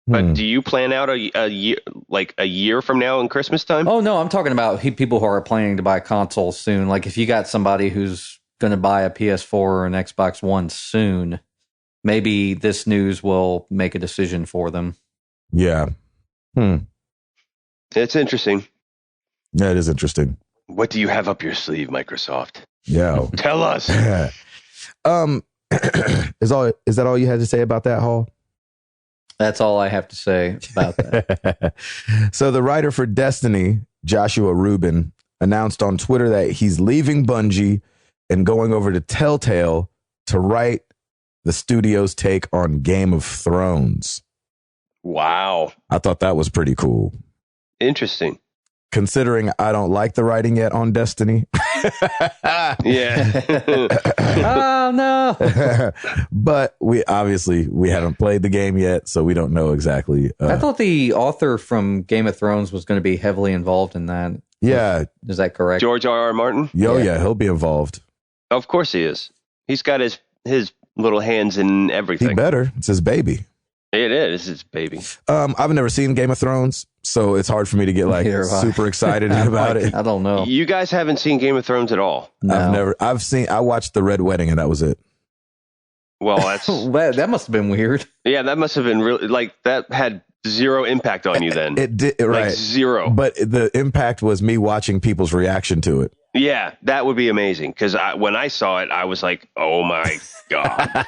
But do you plan out a year, like a year from now in Christmas time? Oh, no, I'm talking about people who are planning to buy consoles soon. Like, if you got somebody who's going to buy a PS4 or an Xbox One soon, maybe this news will make a decision for them. Yeah. It's interesting. Yeah, it is interesting. What do you have up your sleeve, Microsoft? Yeah. Tell us. Is that all you had to say about that, Hall? That's all I have to say about that. So the writer for Destiny, Joshua Rubin, announced on Twitter that he's leaving Bungie and going over to Telltale to write the studio's take on Game of Thrones. Wow. I thought that was pretty cool. Interesting. Considering I don't like the writing yet on Destiny. Yeah. Oh, no. But we haven't played the game yet, so we don't know exactly. I thought the author from Game of Thrones was going to be heavily involved in that. Yeah. Is that correct? George R.R. Martin? Yeah, he'll be involved. Of course he is. He's got his little hands in everything. He better. It's his baby. It is his baby. I've never seen Game of Thrones, so it's hard for me to get super excited about it. I don't know. You guys haven't seen Game of Thrones at all? No. I watched The Red Wedding and that was it. Well, that's that must have been weird. Yeah, that must have been really, like, that had zero impact on you then. It did, right? Like, zero. But the impact was me watching people's reaction to it. Yeah, that would be amazing because when I saw it, I was like, "Oh my god!"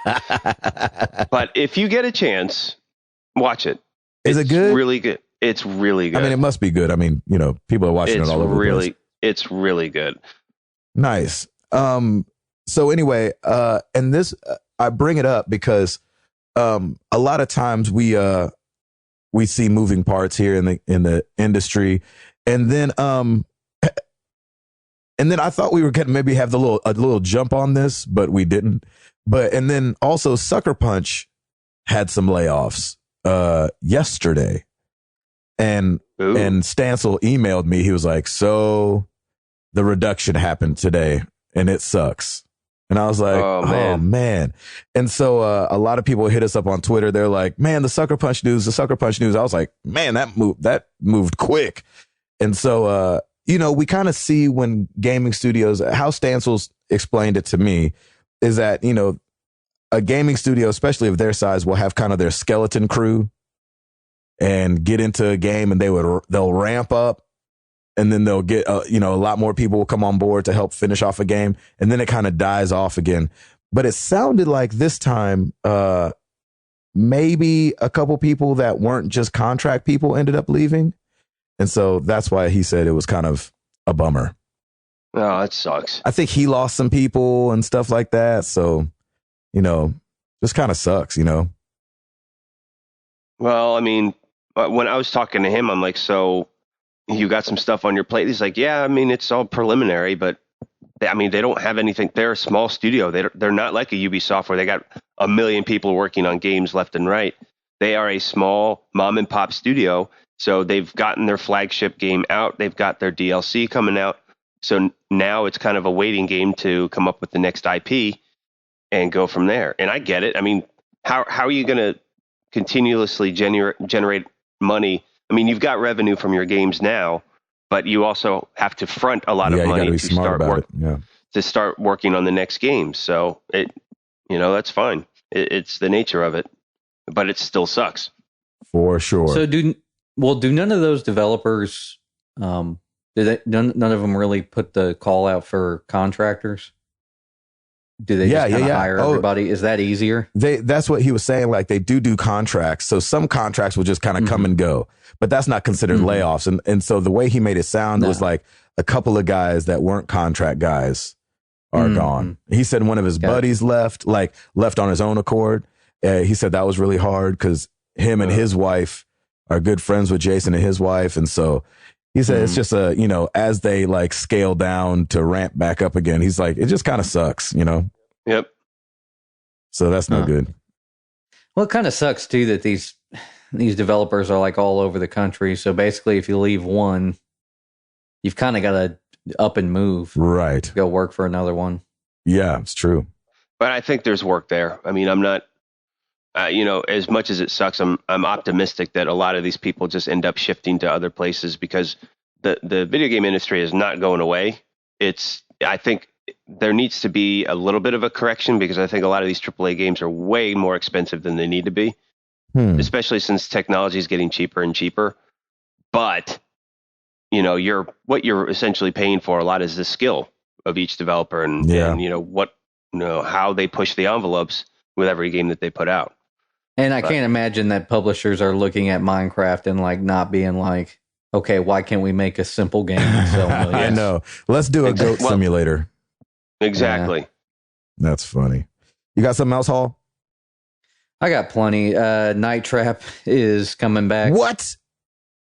But if you get a chance, watch it. Is it good? Really good. It's really good. I mean, it must be good. I mean, people are watching it all over the place. It's really good. Nice. So anyway, and this I bring it up because a lot of times we see moving parts here in the industry, And then I thought we were going to maybe have a little jump on this, but we didn't. And then also Sucker Punch had some layoffs yesterday. And Stancil emailed me. He was like, so the reduction happened today and it sucks. And I was like, oh man. And so a lot of people hit us up on Twitter. They're like, man, the Sucker Punch news. I was like, man, that moved quick. And so, we kind of see when gaming studios, how Stancil's explained it to me is that, a gaming studio, especially of their size, will have kind of their skeleton crew and get into a game and they'll ramp up. And then they'll get, a lot more people will come on board to help finish off a game. And then it kind of dies off again. But it sounded like this time, maybe a couple people that weren't just contract people ended up leaving. And so that's why he said it was kind of a bummer. Oh, that sucks. I think he lost some people and stuff like that. So, just kind of sucks, Well, I mean, when I was talking to him, I'm like, so you got some stuff on your plate? He's like, yeah, I mean, it's all preliminary, but they don't have anything. They're a small studio. They're not like a Ubisoft where they got a million people working on games left and right. They are a small mom and pop studio. So they've gotten their flagship game out. They've got their DLC coming out. So now it's kind of a waiting game to come up with the next IP and go from there. And I get it. I mean, how are you going to continuously generate money? I mean, you've got revenue from your games now, but you also have to front a lot of money to start working on the next game. So that's fine. It's the nature of it, but it still sucks. For sure. So do none of those developers, none of them really put the call out for contractors? Do they just hire everybody? Is that easier? That's what he was saying. Like they do contracts. So some contracts will just kind of come and go, but that's not considered layoffs. And so the way he made it sound was like a couple of guys that weren't contract guys are gone. He said one of his buddies left on his own accord. He said that was really hard because him and his wife are good friends with Jason and his wife. And so he said it's just as they like scale down to ramp back up again, he's like, it just kind of sucks, Yep. So that's no good. Well, it kind of sucks too that these developers are like all over the country. So basically, if you leave one, you've kind of got to up and move, right? Go work for another one. Yeah, it's true. But I think there's work there. I mean, I'm not, as much as it sucks, I'm optimistic that a lot of these people just end up shifting to other places because the video game industry is not going away. I think there needs to be a little bit of a correction because I think a lot of these AAA games are way more expensive than they need to be, especially since technology is getting cheaper and cheaper. But, what you're essentially paying for a lot is the skill of each developer and how they push the envelopes with every game that they put out. And I can't imagine that publishers are looking at Minecraft and like not being like, okay, why can't we make a simple game and sell millions? I know. Let's do a goat simulator. Exactly. Yeah. That's funny. You got something else, Hall? I got plenty. Night Trap is coming back. What?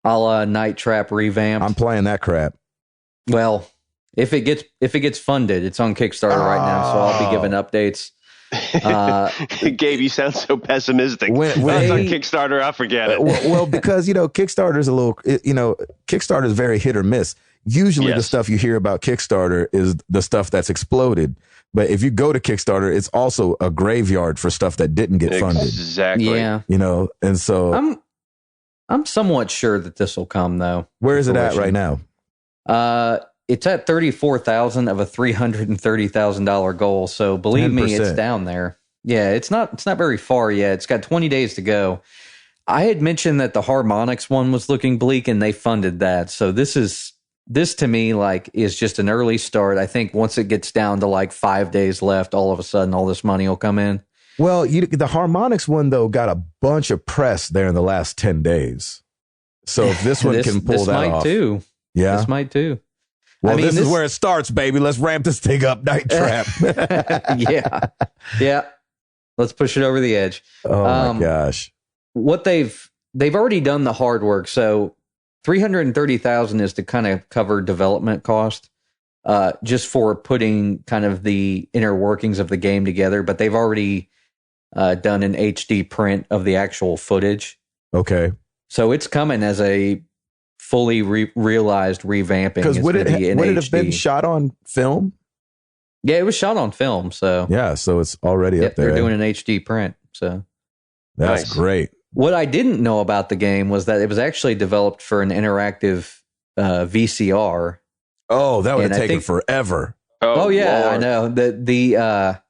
A la Night Trap revamp. I'm playing that crap. Well, if it gets funded, it's on Kickstarter right now, so I'll be giving updates. Gabe, you sound so pessimistic. When it's on Kickstarter, I'll forget it. Well, because Kickstarter's Kickstarter's very hit or miss. Usually the stuff you hear about Kickstarter is the stuff that's exploded. But if you go to Kickstarter, it's also a graveyard for stuff that didn't get funded. Exactly. Yeah. And so I'm somewhat sure that this will come though. Where is it at right now? It's at 34,000 of a $330,000 goal. So believe 10%. Me, it's down there. Yeah, it's not very far yet. It's got 20 days to go. I had mentioned that the Harmonix one was looking bleak and they funded that. So this to me is just an early start. I think once it gets down to 5 days left, all of a sudden all this money will come in. Well, the Harmonix one though got a bunch of press there in the last 10 days. So if this one can pull that off. Too. Yeah. This might too. Well, this is where it starts, baby. Let's ramp this thing up, Night Trap. Yeah. Let's push it over the edge. Oh my gosh. What they've already done the hard work. So $330,000 is to kind of cover development cost, just for putting kind of the inner workings of the game together. But they've already done an HD print of the actual footage. Okay. So it's coming as a fully realized revamping. Because would it have been shot on film? Yeah, it was shot on film. So yeah, so it's already up there. They're doing an HD print. So that's nice. Great. What I didn't know about the game was that it was actually developed for an interactive VCR. Oh, that would have taken forever. Oh yeah, Lord. I know. The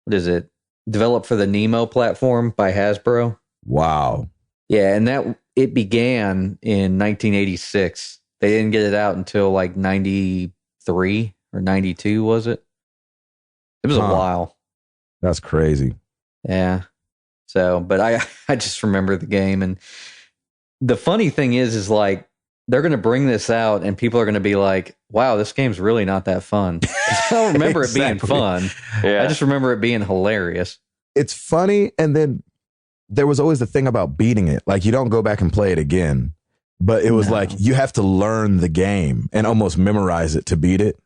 what is it? Developed for the Nemo platform by Hasbro. Wow. Yeah, and it began in 1986. They didn't get it out until like 93 or 92, was it? It was a while. That's crazy. Yeah. So, but I just remember the game. And the funny thing is like, they're going to bring this out and people are going to be like, wow, this game's really not that fun. I don't remember it being fun. Yeah. I just remember it being hilarious. It's funny. And then there was always the thing about beating it. Like, you don't go back and play it again, but it was like, you have to learn the game and almost memorize it to beat it.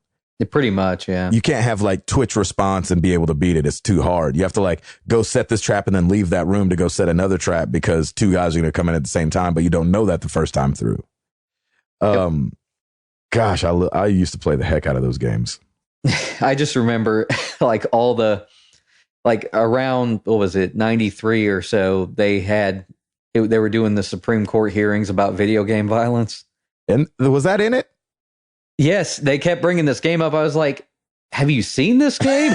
Pretty much, yeah. You can't have like Twitch response and be able to beat it. It's too hard. You have to like go set this trap and then leave that room to go set another trap because two guys are going to come in at the same time, but you don't know that the first time through. Gosh, I used to play the heck out of those games. I just remember like all the, like around, what was it, 93 or so, they were doing the Supreme Court hearings about video game violence. And was that in it? Yes, they kept bringing this game up. I was like, have you seen this game?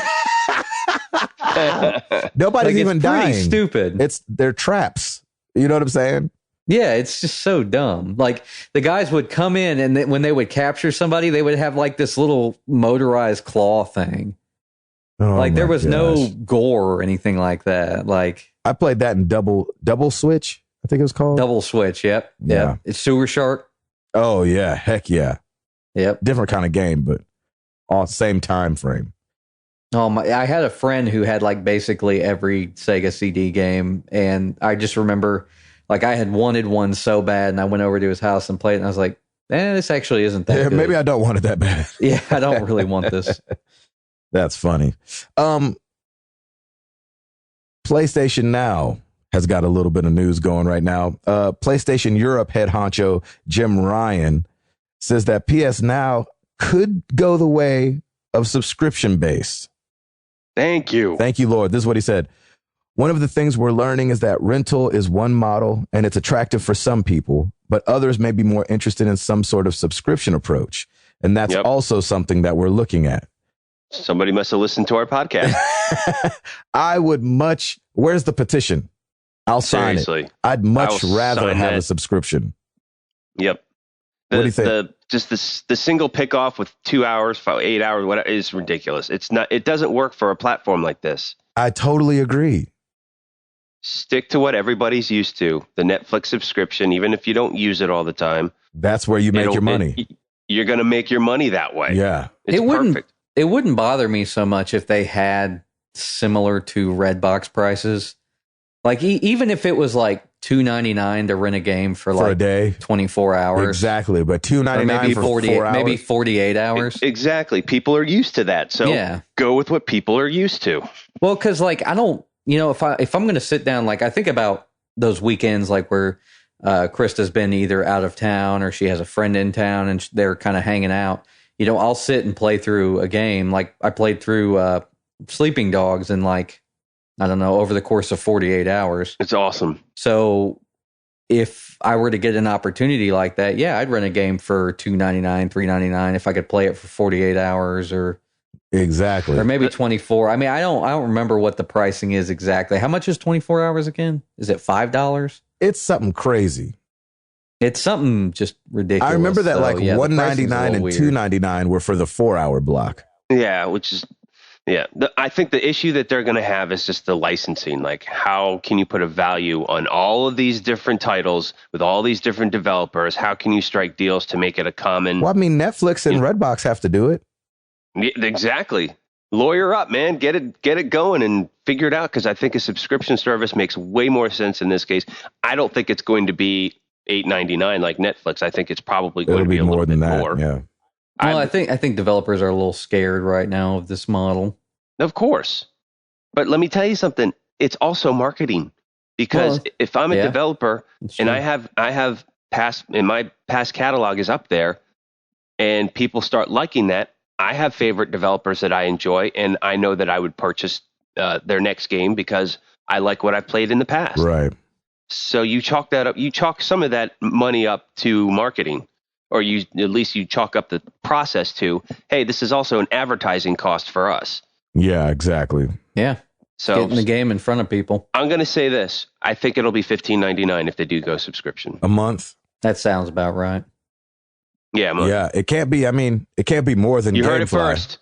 Nobody's like, even dying. Pretty stupid. They're traps. You know what I'm saying? Yeah, it's just so dumb. Like, the guys would come in and when they would capture somebody, they would have like this little motorized claw thing. Oh, like, there was no gore or anything like that. Like, I played that in Double Switch, I think it was called. Double Switch, yep. Yeah. It's Sewer Shark. Oh, yeah. Heck yeah. Yep. Different kind of game, but all same time frame. Oh my! I had a friend who had like basically every Sega CD game, and I just remember like I had wanted one so bad, and I went over to his house and played it, and I was like, this actually isn't that good. Maybe I don't want it that bad. Yeah, I don't really want this. That's funny. PlayStation Now has got a little bit of news going right now. PlayStation Europe head honcho Jim Ryan says that PS Now could go the way of subscription-based. Thank you. Thank you, Lord. This is what he said. One of the things we're learning is that rental is one model and it's attractive for some people, but others may be more interested in some sort of subscription approach. And that's also something that we're looking at. Somebody must have listened to our podcast. I would where's the petition? I'll sign it. I'd much rather have a subscription. Yep. What do you think? The single pick off with 2 hours, 8 hours, whatever, is ridiculous. It doesn't work for a platform like this. I totally agree. Stick to what everybody's used to. The Netflix subscription, even if you don't use it all the time. That's where you make your money. You're going to make your money that way. Yeah. It's perfect. It wouldn't bother me so much if they had similar to Redbox prices. Like, even if it was like $2.99 to rent a game for like a day, 24 hours. Exactly. But $2.99 for 4 hours. Maybe 48 hours. Exactly. People are used to that. So go with what people are used to. Well, because like, I don't, if I'm going to sit down, like I think about those weekends, like where Krista's been either out of town or she has a friend in town and they're kind of hanging out. I'll sit and play through a game. Like I played through Sleeping Dogs in like, I don't know, over the course of 48 hours. It's awesome. So if I were to get an opportunity like that, I'd rent a game for $2.99, $3.99 if I could play it for 48 hours or exactly, or maybe 24. I mean, I don't remember what the pricing is exactly. How much is 24 hours again? Is it $5? It's something crazy. It's something just ridiculous. I remember that like $1.99 and $2.99 were for the 4 hour block. Yeah, which is. Yeah, I think the issue that they're going to have is just the licensing. Like, how can you put a value on all of these different titles with all these different developers? How can you strike deals to make it a common? Well, I mean, Netflix and Redbox have to do it. Yeah, exactly. Lawyer up, man. Get it going and figure it out, because I think a subscription service makes way more sense in this case. I don't think it's going to be $8.99 like Netflix. I think it's probably going to be a more little than bit that. more. Yeah. Well, I think developers are a little scared right now of this model. Of course. But let me tell you something. It's also marketing, because if I'm a developer and I have my past catalog is up there and people start liking that, I have favorite developers that I enjoy, and I know that I would purchase their next game because I like what I've played in the past. Right. So you chalk that up. You chalk some of that money up to marketing, or at least you chalk up the process to, hey, this is also an advertising cost for us. Yeah, exactly. Yeah. So getting the game in front of people. I'm going to say this. I think it'll be $15.99 if they do go subscription. A month? That sounds about right. Yeah, a month. Yeah, it can't be. I mean, it can't be more than you heard Gamefly. it first.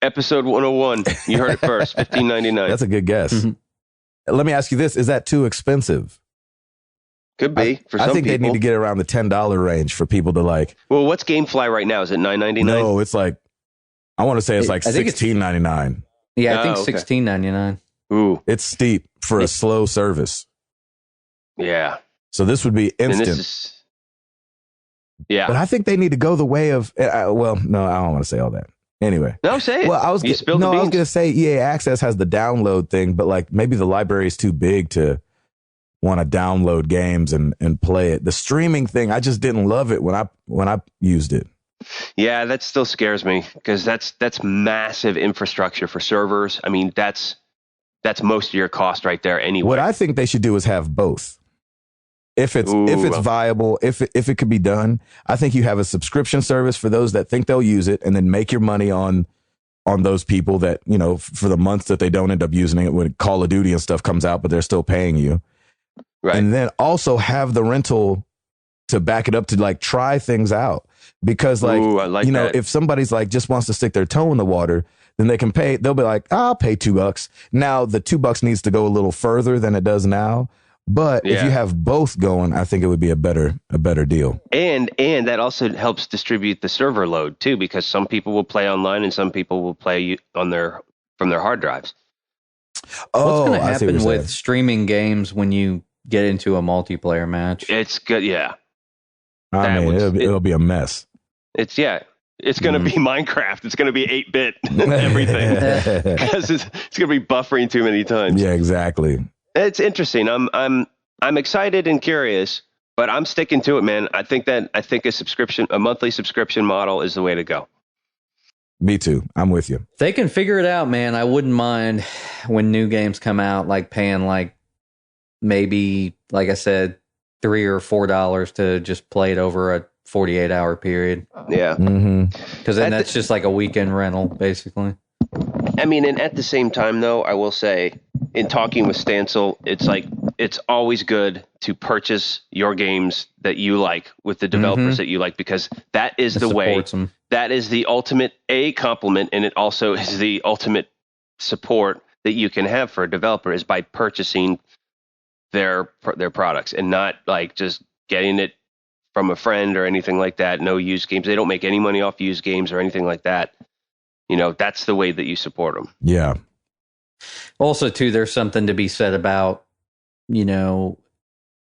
Episode 101. You heard it first. $15.99. That's a good guess. Mm-hmm. Let me ask you this. Is that too expensive? Could be for some people. I think they need to get around the $10 range for people to like. Well, what's Gamefly right now? Is it $9.99? No, it's like, I want to say it's like $16.99. Yeah, I think $16.99. Ooh, it's steep for a slow service. Yeah. So this would be instant. Yeah. But I think they need to go the way of. Well, no, I don't want to say all that. Anyway. No, say it. Well, I was going to say EA Access has the download thing, but like maybe the library is too big to want to download games and play it. The streaming thing, I just didn't love it when I used it. Yeah, that still scares me because that's massive infrastructure for servers. I mean, that's most of your cost right there anyway. What I think they should do is have both. If it's viable, if it could be done, I think you have a subscription service for those that think they'll use it, and then make your money on those people that, you know, for the months that they don't end up using it when Call of Duty and stuff comes out, but they're still paying you. Right. And then also have the rental to back it up to like try things out. Because like, you know, if somebody's like just wants to stick their toe in the water, then they can pay. They'll be like, I'll pay $2. Now the $2 needs to go a little further than it does now. But if you have both going, I think it would be a better deal. And that also helps distribute the server load too, because some people will play online and some people will play from their hard drives. Oh, what's going to happen with streaming games when you get into a multiplayer match? It's good, yeah. I mean, it'll be a mess. It's going to be Minecraft. It's going to be 8-bit everything because it's going to be buffering too many times. Yeah, exactly. It's interesting. I'm excited and curious, but I'm sticking to it, man. I think a monthly subscription model is the way to go. Me too. I'm with you. They can figure it out, man. I wouldn't mind when new games come out, like paying like maybe, like I said, $3 or $4 to just play it over a 48-hour period. Yeah. Because then that's just like a weekend rental, basically. I mean, and at the same time, though, I will say, in talking with Stancil, it's like it's always good to purchase your games that you like with the developers that you like, because that is the way. That is the ultimate compliment, and it also is the ultimate support that you can have for a developer is by purchasing their products and not like just getting it from a friend or anything like that. No used games. They don't make any money off used games or anything like that. You know, that's the way that you support them. Yeah. Also, too, there's something to be said about, you know,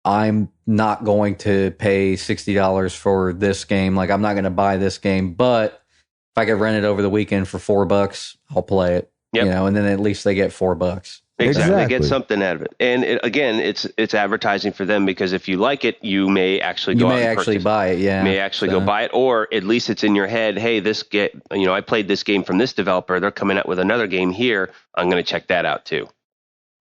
I'm not going to pay $60 for this game. Like, I'm not going to buy this game, but if I could rent it over the weekend for $4, I'll play it. Yep. You know, and then at least they get $4. Exactly. They get something out of it. And it's advertising for them, because if you like it, you may actually go out and purchase buy it. Yeah. You may actually go buy it, or at least it's in your head. Hey, I played this game from this developer. They're coming out with another game here. I'm going to check that out too.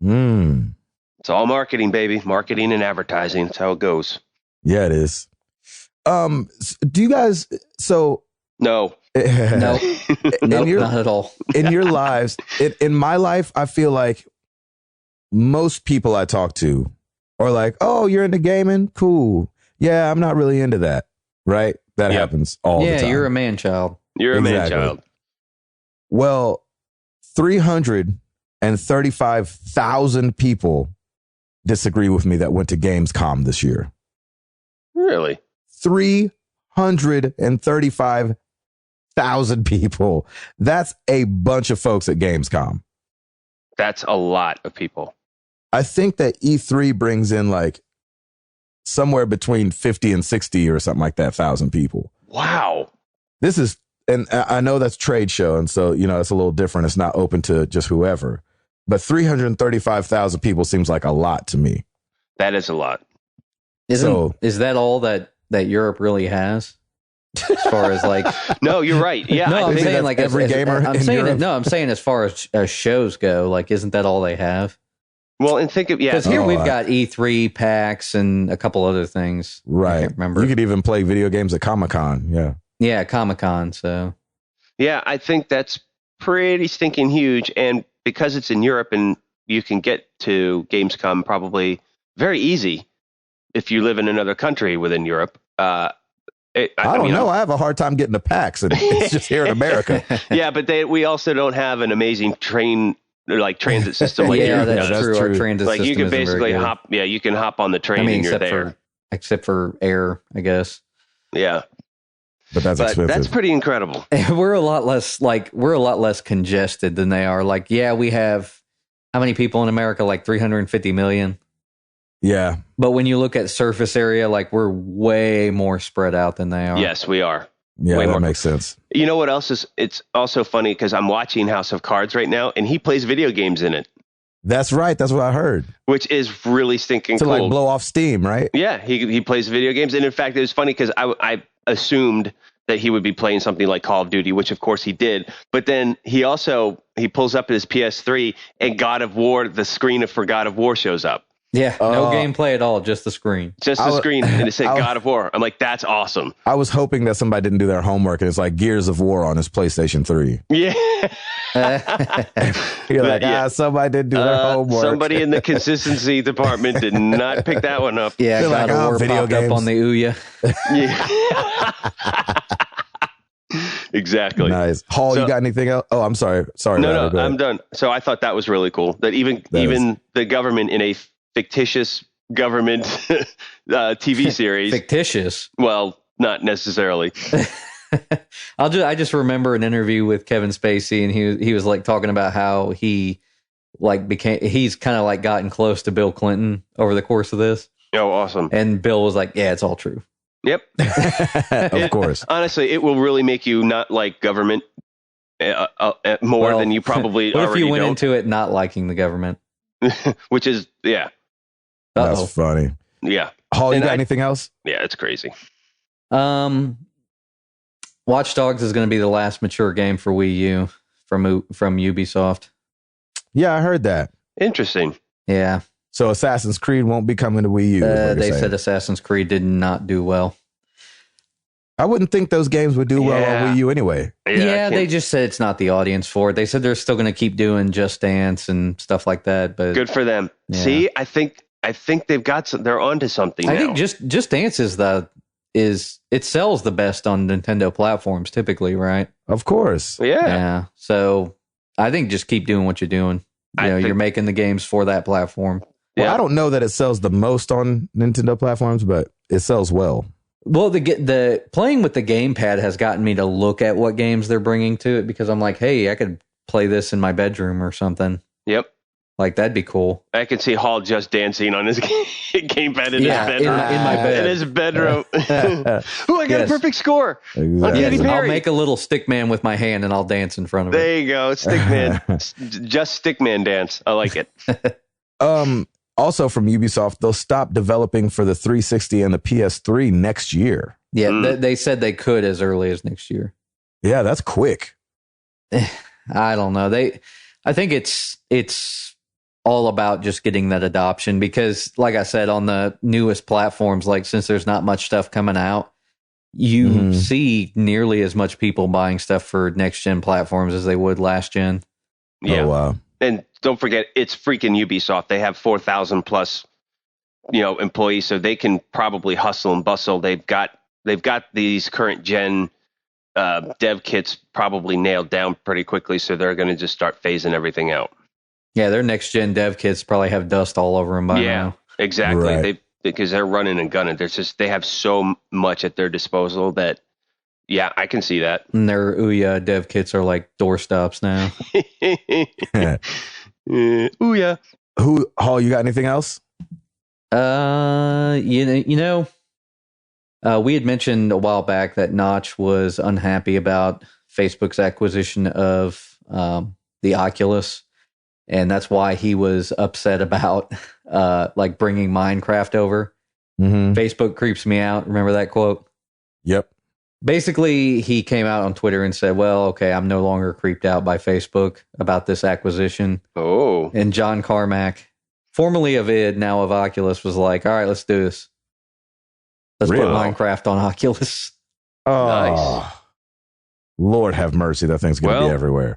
It's all marketing, baby. Marketing and advertising. That's how it goes. Yeah, it is. Do you guys, No. No, not at all. In your lives, in my life, I feel like most people I talk to are like, oh, you're into gaming? Cool. Yeah, I'm not really into that. Right? That happens all the time. Yeah, you're a man child. You're a man child. Well, 335,000 people disagree with me that went to Gamescom this year. Really? 335,000 people. That's a bunch of folks at Gamescom. That's a lot of people. I think that E3 brings in like somewhere between 50 and 60 or something like that, 1,000 people. Wow. This is, and I know that's trade show. And so, it's a little different. It's not open to just whoever, but 335,000 people seems like a lot to me. That is a lot. Is that all that Europe really has? As far as like, no, you're right. Yeah, no, I'm saying like every gamer. I'm saying as far as shows go, like, isn't that all they have? Well, and think of because here we've got E3, PAX, and a couple other things. Right. I can't remember. You could even play video games at Comic-Con. Yeah. Yeah, Comic-Con. So. Yeah, I think that's pretty stinking huge, and because it's in Europe and you can get to Gamescom probably very easy if you live in another country within Europe. I don't know. I have a hard time getting to PAX, and it's just here in America. Yeah, but we also don't have an amazing transit system. Like that's true. Our transit system you can basically hop. Yeah, you can hop on the train and you're there. Except for air, I guess. Yeah, but expensive. That's pretty incredible. We're a lot less congested than they are. Like, yeah, we have how many people in America? Like 350 million. Yeah. But when you look at surface area, like, we're way more spread out than they are. Yes, we are. Yeah, that makes sense. You know what else is? It's also funny because I'm watching House of Cards right now, and he plays video games in it. That's right. That's what I heard. Which is really stinking cool. To like blow off steam, right? Yeah, he plays video games. And in fact, it was funny because I assumed that he would be playing something like Call of Duty, which of course he did. But then he pulls up his PS3 and God of War, the screen for God of War shows up. Yeah, no gameplay at all, just the screen. Just the screen, and it said God of War. I'm like, that's awesome. I was hoping that somebody didn't do their homework, and it's like Gears of War on his PlayStation 3. Yeah. You're like, somebody didn't do their homework. Somebody in the consistency department did not pick that one up. Yeah, God of War video games up on the Ouya. Yeah. Exactly. Nice. Hall, you got anything else? Oh, I'm sorry. No, I'm done. So I thought that was really cool. That even the government in a fictitious government TV series. Fictitious? Well, not necessarily. I just remember an interview with Kevin Spacey, and he was like talking about how he's kind of like gotten close to Bill Clinton over the course of this. Oh, awesome. And Bill was like, yeah, it's all true. Yep. Of course. Honestly, it will really make you not like government more than you probably what already if you went don't. into it not liking the government? Which is, yeah. That's funny. Yeah. Hall, you got anything else? Yeah, it's crazy. Watch Dogs is going to be the last mature game for Wii U from Ubisoft. Yeah, I heard that. Interesting. Yeah. So Assassin's Creed won't be coming to Wii U. They said Assassin's Creed did not do well. I wouldn't think those games would do well on Wii U anyway. Yeah, they just said it's not the audience for it. They said they're still going to keep doing Just Dance and stuff like that. But good for them. Yeah. See, I think they've got they're onto something. I think Just Dance it sells the best on Nintendo platforms typically, right? Of course. Yeah. So I think just keep doing what you're doing. You're making the games for that platform. Well, I don't know that it sells the most on Nintendo platforms, but it sells well. Well, the playing with the gamepad has gotten me to look at what games they're bringing to it, because I'm like, hey, I could play this in my bedroom or something. Yep. Like, that'd be cool. I can see Hall just dancing on his gamepad in his bedroom. In my bed. In his bedroom. Ooh, I got a perfect score. Exactly. I'll make a little stickman with my hand and I'll dance in front of it. There you go. Stickman. Just stickman dance. I like it. Also from Ubisoft, they'll stop developing for the 360 and the PS3 next year. Yeah, they said they could as early as next year. Yeah, that's quick. I don't know. I think it's all about just getting that adoption, because, like I said, on the newest platforms, like, since there's not much stuff coming out, you see nearly as much people buying stuff for next gen platforms as they would last gen. Yeah. Oh, wow. And don't forget, it's freaking Ubisoft. They have 4,000 plus, employees, so they can probably hustle and bustle. They've got these current gen dev kits probably nailed down pretty quickly, so they're going to just start phasing everything out. Yeah, their next gen dev kits probably have dust all over them by now. Exactly. Right. Because they're running and gunning. They have so much at their disposal that, yeah, I can see that. And their Ouya dev kits are like doorstops now. Ouya. Hall, you got anything else? We had mentioned a while back that Notch was unhappy about Facebook's acquisition of the Oculus, and that's why he was upset about like bringing Minecraft over. Mm-hmm. Facebook creeps me out. Remember that quote? Yep. Basically, he came out on Twitter and said, well, okay, I'm no longer creeped out by Facebook about this acquisition. Oh. And John Carmack, formerly of id, now of Oculus, was like, all right, let's do this. Let's put Minecraft on Oculus. Oh, nice. Lord have mercy. That thing's going to be everywhere.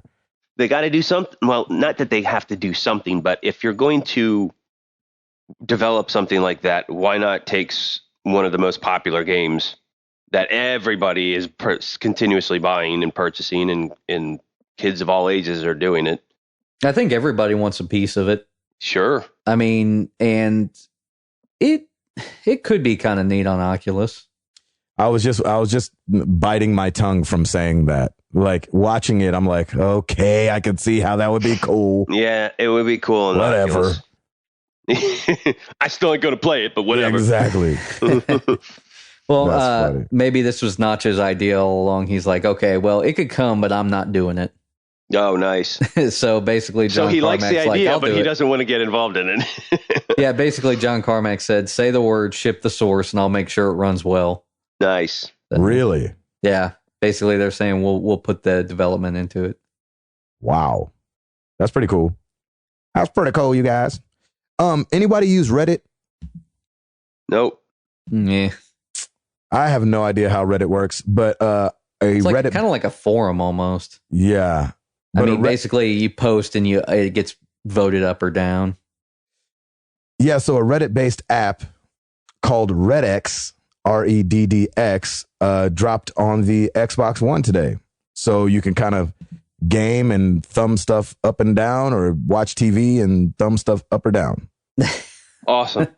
They got to do something. Well, not that they have to do something, but if you're going to develop something like that, why not take one of the most popular games that everybody is continuously buying and purchasing, and kids of all ages are doing it? I think everybody wants a piece of it. Sure. I mean, and it could be kind of neat on Oculus. I was just biting my tongue from saying that. Like watching it, I'm like, okay, I can see how that would be cool. Yeah, it would be cool. Whatever. I still ain't going to play it, but whatever. Exactly. Well, maybe this was Notch's idea all along. He's like, okay, well, it could come, but I'm not doing it. Oh, nice. So basically, John he Carmack's likes the idea, like, but he doesn't want to get involved in it. Yeah, basically, John Carmack said, say the word, ship the source, and I'll make sure it runs well. Nice. Really? Yeah. Basically, they're saying we'll put the development into it. Wow. That's pretty cool. That's pretty cool, you guys. Anybody use Reddit? Nope. Yeah. I have no idea how Reddit works, but it's like, Reddit kind of like a forum almost. Yeah. I mean, basically you post and it gets voted up or down. Yeah, so a Reddit-based app called RedX, REDDX, dropped on the Xbox One today. So you can kind of game and thumb stuff up and down, or watch TV and thumb stuff up or down. Awesome.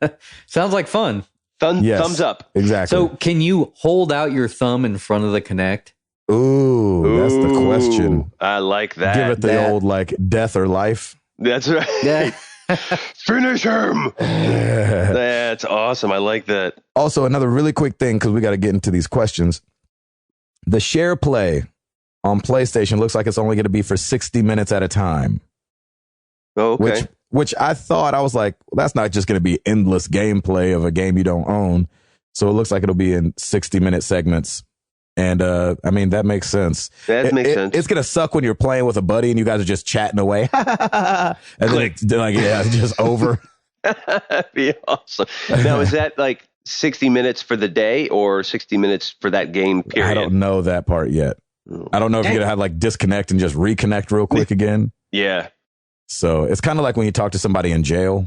Sounds like fun. Thumbs up. Exactly. So can you hold out your thumb in front of the Kinect? Ooh, that's the question. I like that. Give it the old like death or life. That's right. Yeah. Finish him. That's awesome. I like that. Also, another really quick thing, because we got to get into these questions. The share play on PlayStation looks like it's only going to be for 60 minutes at a time. Oh, okay. Which I thought, I was like, well, that's not just going to be endless gameplay of a game you don't own. So it looks like it'll be in 60-minute segments. And I mean, that makes sense. That makes sense. It's going to suck when you're playing with a buddy and you guys are just chatting away. And then it's like, yeah, it's just over. That'd be awesome. Now, is that like 60 minutes for the day or 60 minutes for that game period? I don't know that part yet. I don't know if you're going to have like disconnect and just reconnect real quick again. Yeah. So it's kind of like when you talk to somebody in jail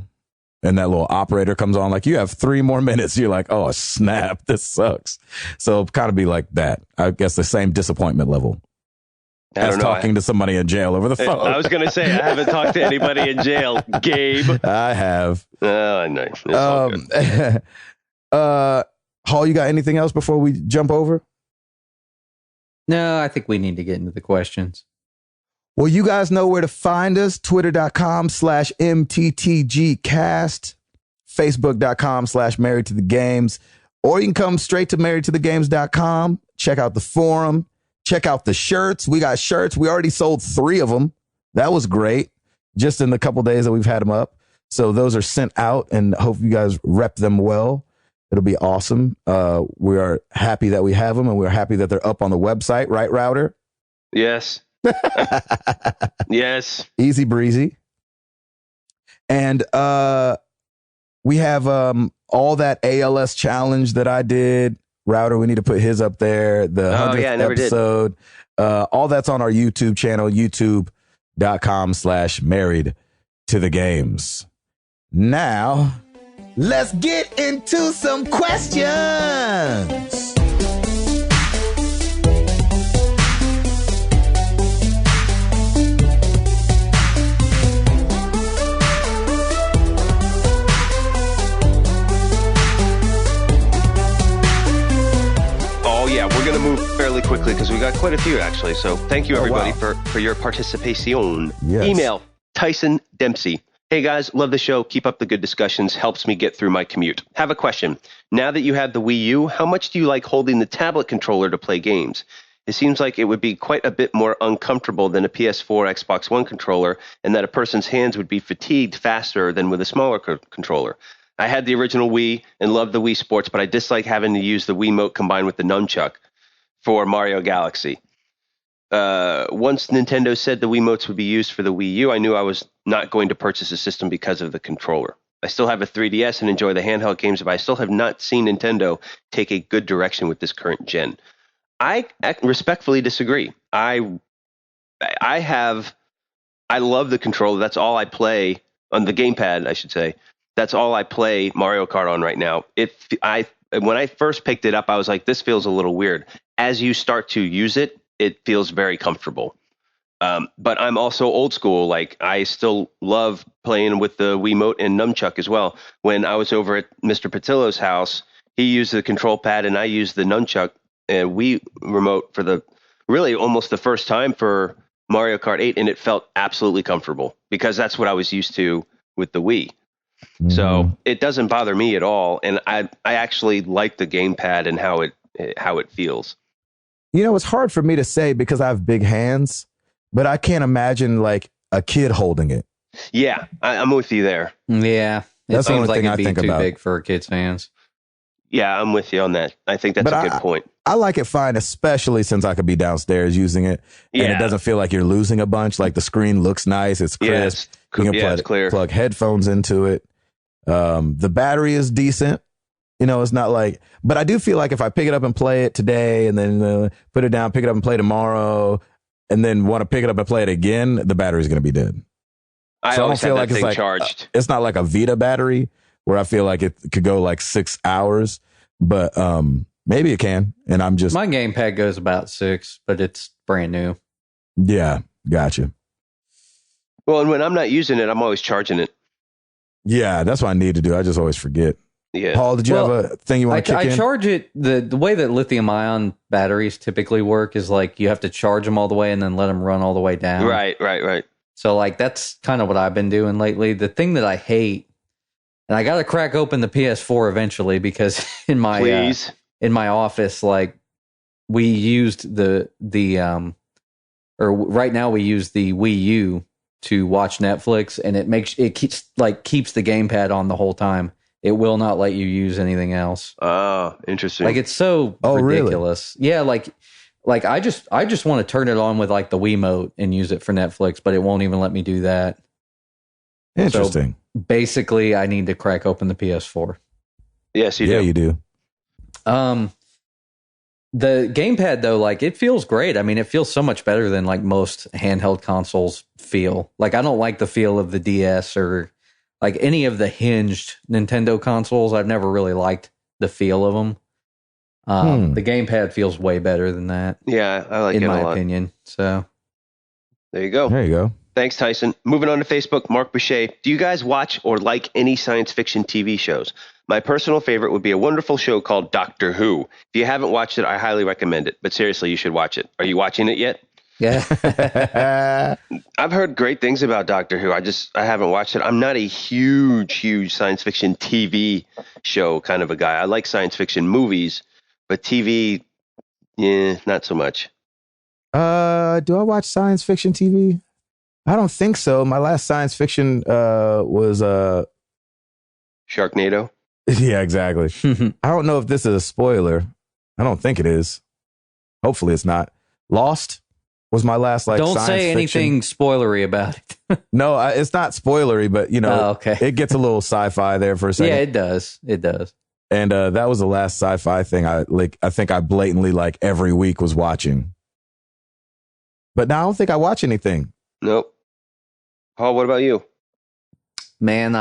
and that little operator comes on, like, you have 3 more minutes. You're like, oh, snap, this sucks. So it'll kind of be like that. I guess the same disappointment level as talking to somebody in jail over the phone. I was going to say, I haven't talked to anybody in jail, Gabe. I have. Oh, nice. Hall, you got anything else before we jump over? No, I think we need to get into the questions. Well, you guys know where to find us. Twitter.com/MTTGcast, Facebook.com/Married to the Games, or you can come straight to marriedtothegames.com. Check out the forum. Check out the shirts. We got shirts. We already sold 3 of them. That was great. Just in the couple days that we've had them up. So those are sent out, and hope you guys rep them well. It'll be awesome. We are happy that we have them, and we're happy that they're up on the website. Right, Router? Yes. Yes. Easy breezy. And we have all that ALS challenge that I did. Router, we need to put his up there. The 100th episode. All that's on our YouTube channel, youtube.com/married to the games. Now, let's get into some questions. Yeah, we're going to move fairly quickly because we got quite a few, actually. So thank you, everybody, for your participation. Yes. Email Tyson Dempsey. Hey guys, love the show. Keep up the good discussions. Helps me get through my commute. Have a question. Now that you have the Wii U, how much do you like holding the tablet controller to play games? It seems like it would be quite a bit more uncomfortable than a PS4, Xbox One controller, and that a person's hands would be fatigued faster than with a smaller controller. I had the original Wii and loved the Wii Sports, but I dislike having to use the Wiimote combined with the nunchuck for Mario Galaxy. Once Nintendo said the Wiimotes would be used for the Wii U, I knew I was not going to purchase a system because of the controller. I still have a 3DS and enjoy the handheld games, but I still have not seen Nintendo take a good direction with this current gen. I respectfully disagree. I love the controller. That's all I play on the gamepad, I should say. That's all I play Mario Kart on right now. When I first picked it up, I was like, this feels a little weird. As you start to use it, it feels very comfortable. But I'm also old school. Like, I still love playing with the Wiimote and nunchuck as well. When I was over at Mr. Patillo's house, he used the control pad and I used the nunchuck and Wii remote for really almost the first time for Mario Kart 8, and it felt absolutely comfortable because that's what I was used to with the Wii. Mm-hmm. So it doesn't bother me at all, and I actually like the gamepad and how it feels. You know, it's hard for me to say because I have big hands, but I can't imagine like a kid holding it. Yeah, I'm with you there. Yeah, that's the only thing I think about. Too big for kids' hands. Yeah, I'm with you on that. I think that's a good point. I like it fine, especially since I could be downstairs using it, and it doesn't feel like you're losing a bunch. Like the screen looks nice, it's crisp. You can plug headphones into it. The battery is decent. You know, it's not like, but I do feel like if I pick it up and play it today and then put it down, pick it up and play tomorrow, and then want to pick it up and play it again, the battery's going to be dead. I don't feel like it's charged. It's not like a Vita battery where I feel like it could go like 6 hours, but maybe it can. And my gamepad goes about 6, but it's brand new. Yeah, gotcha. Well, and when I'm not using it, I'm always charging it. Yeah, that's what I need to do. I just always forget. Yeah. Paul, did you have a thing you want to kick in? I charge it. The way that lithium ion batteries typically work is like you have to charge them all the way and then let them run all the way down. Right. So like that's kind of what I've been doing lately. The thing that I hate, and I got to crack open the PS4 eventually because in my office, like we used right now we use the Wii U to watch Netflix, and it keeps the gamepad on the whole time. It will not let you use anything else. Oh, interesting. Like it's so ridiculous. Really? Yeah, like I just want to turn it on with like the Wiimote and use it for Netflix, but it won't even let me do that. Interesting. So basically, I need to crack open the PS4. Yes, you do. Yeah, you do. The gamepad though, like it feels great. I mean, it feels so much better than like most handheld consoles feel. Like I don't like the feel of the DS or like any of the hinged Nintendo consoles. I've never really liked the feel of them. The gamepad feels way better than that. Yeah, I like it a lot. In my opinion. So there you go. There you go. Thanks, Tyson. Moving on to Facebook, Mark Boucher. Do you guys watch or like any science fiction TV shows? My personal favorite would be a wonderful show called Doctor Who. If you haven't watched it, I highly recommend it. But seriously, you should watch it. Are you watching it yet? Yeah. I've heard great things about Doctor Who. I haven't watched it. I'm not a huge science fiction TV show kind of a guy. I like science fiction movies, but TV, not so much. Do I watch science fiction TV? I don't think so. My last science fiction was Sharknado. Yeah, exactly. I don't know if this is a spoiler. I don't think it is. Hopefully it's not. Lost was my last Don't say anything spoilery about it. No, it's not spoilery, but okay. It gets a little sci-fi there for a second. Yeah, it does. It does. And that was the last sci-fi thing I think I blatantly every week was watching. But now I don't think I watch anything. Nope. Paul, what about you? Man,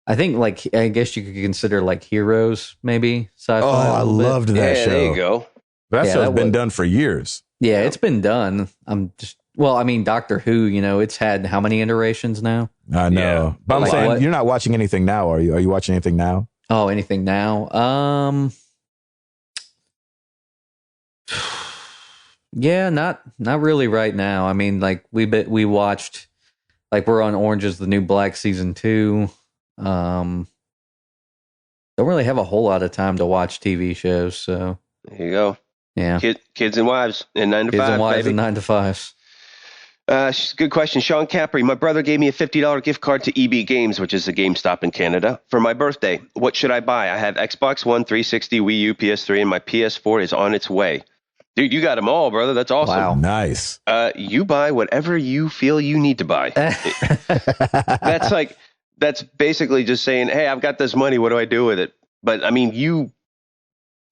I think I guess you could consider Heroes maybe sci-fi. Oh, I loved that show. There you go. That show's been done for years. Yeah, it's been done. Doctor Who, it's had how many iterations now? I know. Yeah. But I'm saying you're not watching anything now, are you? Are you watching anything now? Oh, anything now? Yeah, not really right now. I mean, we watched like we're on Orange is the New Black season 2. Don't really have a whole lot of time to watch TV shows. So there you go. Yeah. Kids and wives and 9 to 5. Kids and wives baby. and 9 to 5s. Good question. Sean Capri, my brother gave me a $50 gift card to EB Games, which is a GameStop in Canada, for my birthday. What should I buy? I have Xbox One, 360, Wii U, PS3, and my PS4 is on its way. Dude, you got them all, brother. That's awesome. Wow. Nice. You buy whatever you feel you need to buy. That's basically just saying, hey, I've got this money. What do I do with it? But I mean,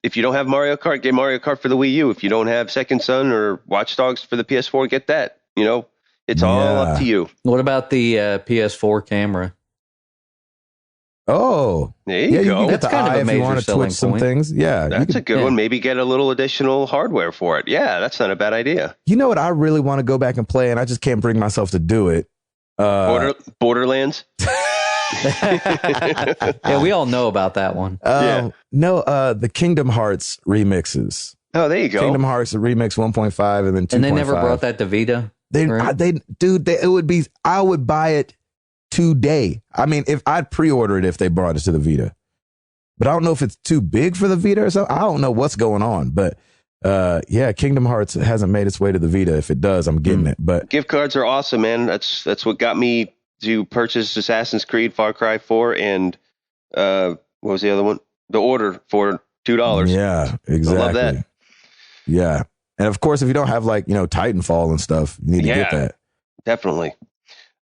if you don't have Mario Kart, get Mario Kart for the Wii U. If you don't have Second Son or Watch Dogs for the PS4, get that. It's all up to you. What about the PS4 camera? Oh, there you go. You get the eye if you want to twitch some things. Yeah, that's a good one. Maybe get a little additional hardware for it. Yeah, that's not a bad idea. You know what? I really want to go back and play, and I just can't bring myself to do it. Borderlands. Yeah, we all know about that one. No, the Kingdom Hearts remixes. Oh, there you go. Kingdom Hearts remix 1.5 and then 2.5. And they never brought that to Vita. I would buy it today. I mean, if I'd pre-order it if they brought it to the Vita, but I don't know if it's too big for the Vita or something. I don't know what's going on, but Kingdom Hearts hasn't made its way to the Vita. If it does, I'm getting it. But gift cards are awesome, man. That's what got me to purchase Assassin's Creed, Far Cry 4, and what was the other one? The Order for $2. Yeah, exactly. I love that. Yeah. And of course, if you don't have Titanfall and stuff, you need to get that. Definitely.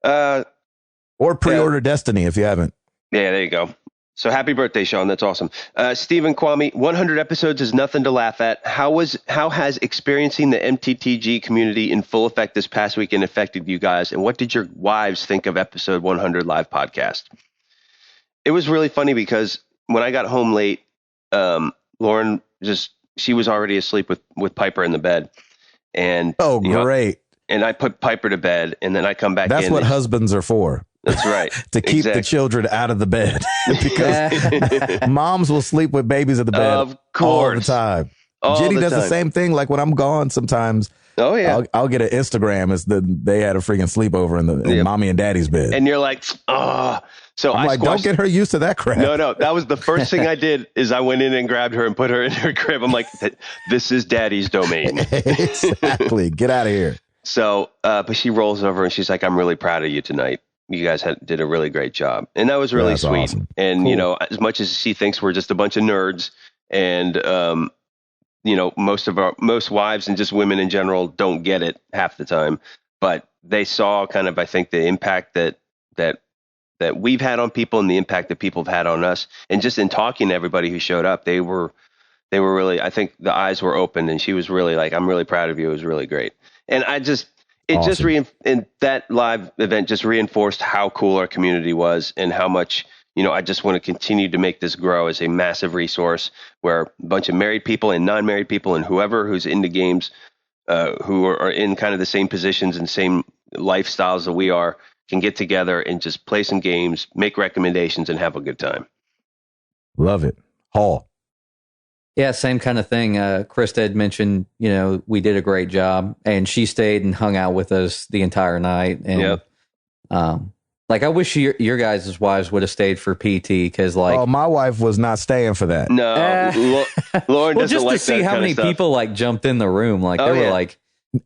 Or pre-order Destiny if you haven't. Yeah, there you go. So happy birthday, Sean. That's awesome. Stephen Kwame, 100 episodes is nothing to laugh at. How has experiencing the MTTG community in full effect this past weekend affected you guys? And what did your wives think of episode 100 live podcast? It was really funny because when I got home late, Lauren she was already asleep with Piper in the bed. And great. And I put Piper to bed, and then I come back in. That's what husbands are for. That's right. To keep the children out of the bed. Because moms will sleep with babies at the bed all the time. Jenny does the same thing. Like when I'm gone sometimes. Oh, yeah. I'll get an Instagram as they had a freaking sleepover in mommy and daddy's bed. And you're like, oh. So I'm like, don't get her used to that crap. No. That was the first thing I did is I went in and grabbed her and put her in her crib. I'm like, this is daddy's domain. Exactly. Get out of here. So, but she rolls over and she's like, I'm really proud of you tonight. You guys did a really great job. And that was really sweet. Awesome. And, cool. As much as she thinks we're just a bunch of nerds and, most wives and just women in general don't get it half the time, but they saw kind of, I think, the impact that we've had on people and the impact that people have had on us. And just in talking to everybody who showed up, they were really, I think the eyes were open and she was really like, I'm really proud of you. It was really great. And and that live event just reinforced how cool our community was and how much, I just want to continue to make this grow as a massive resource where a bunch of married people and non-married people and whoever who's into games, who are in kind of the same positions and same lifestyles that we are, can get together and just play some games, make recommendations, and have a good time. Love it. Hall. Yeah, same kind of thing. Krista had mentioned, we did a great job, and she stayed and hung out with us the entire night. And I wish your guys' wives would have stayed for PT because, my wife was not staying for that. No, Lauren doesn't just like to see how many people people jumped in the room.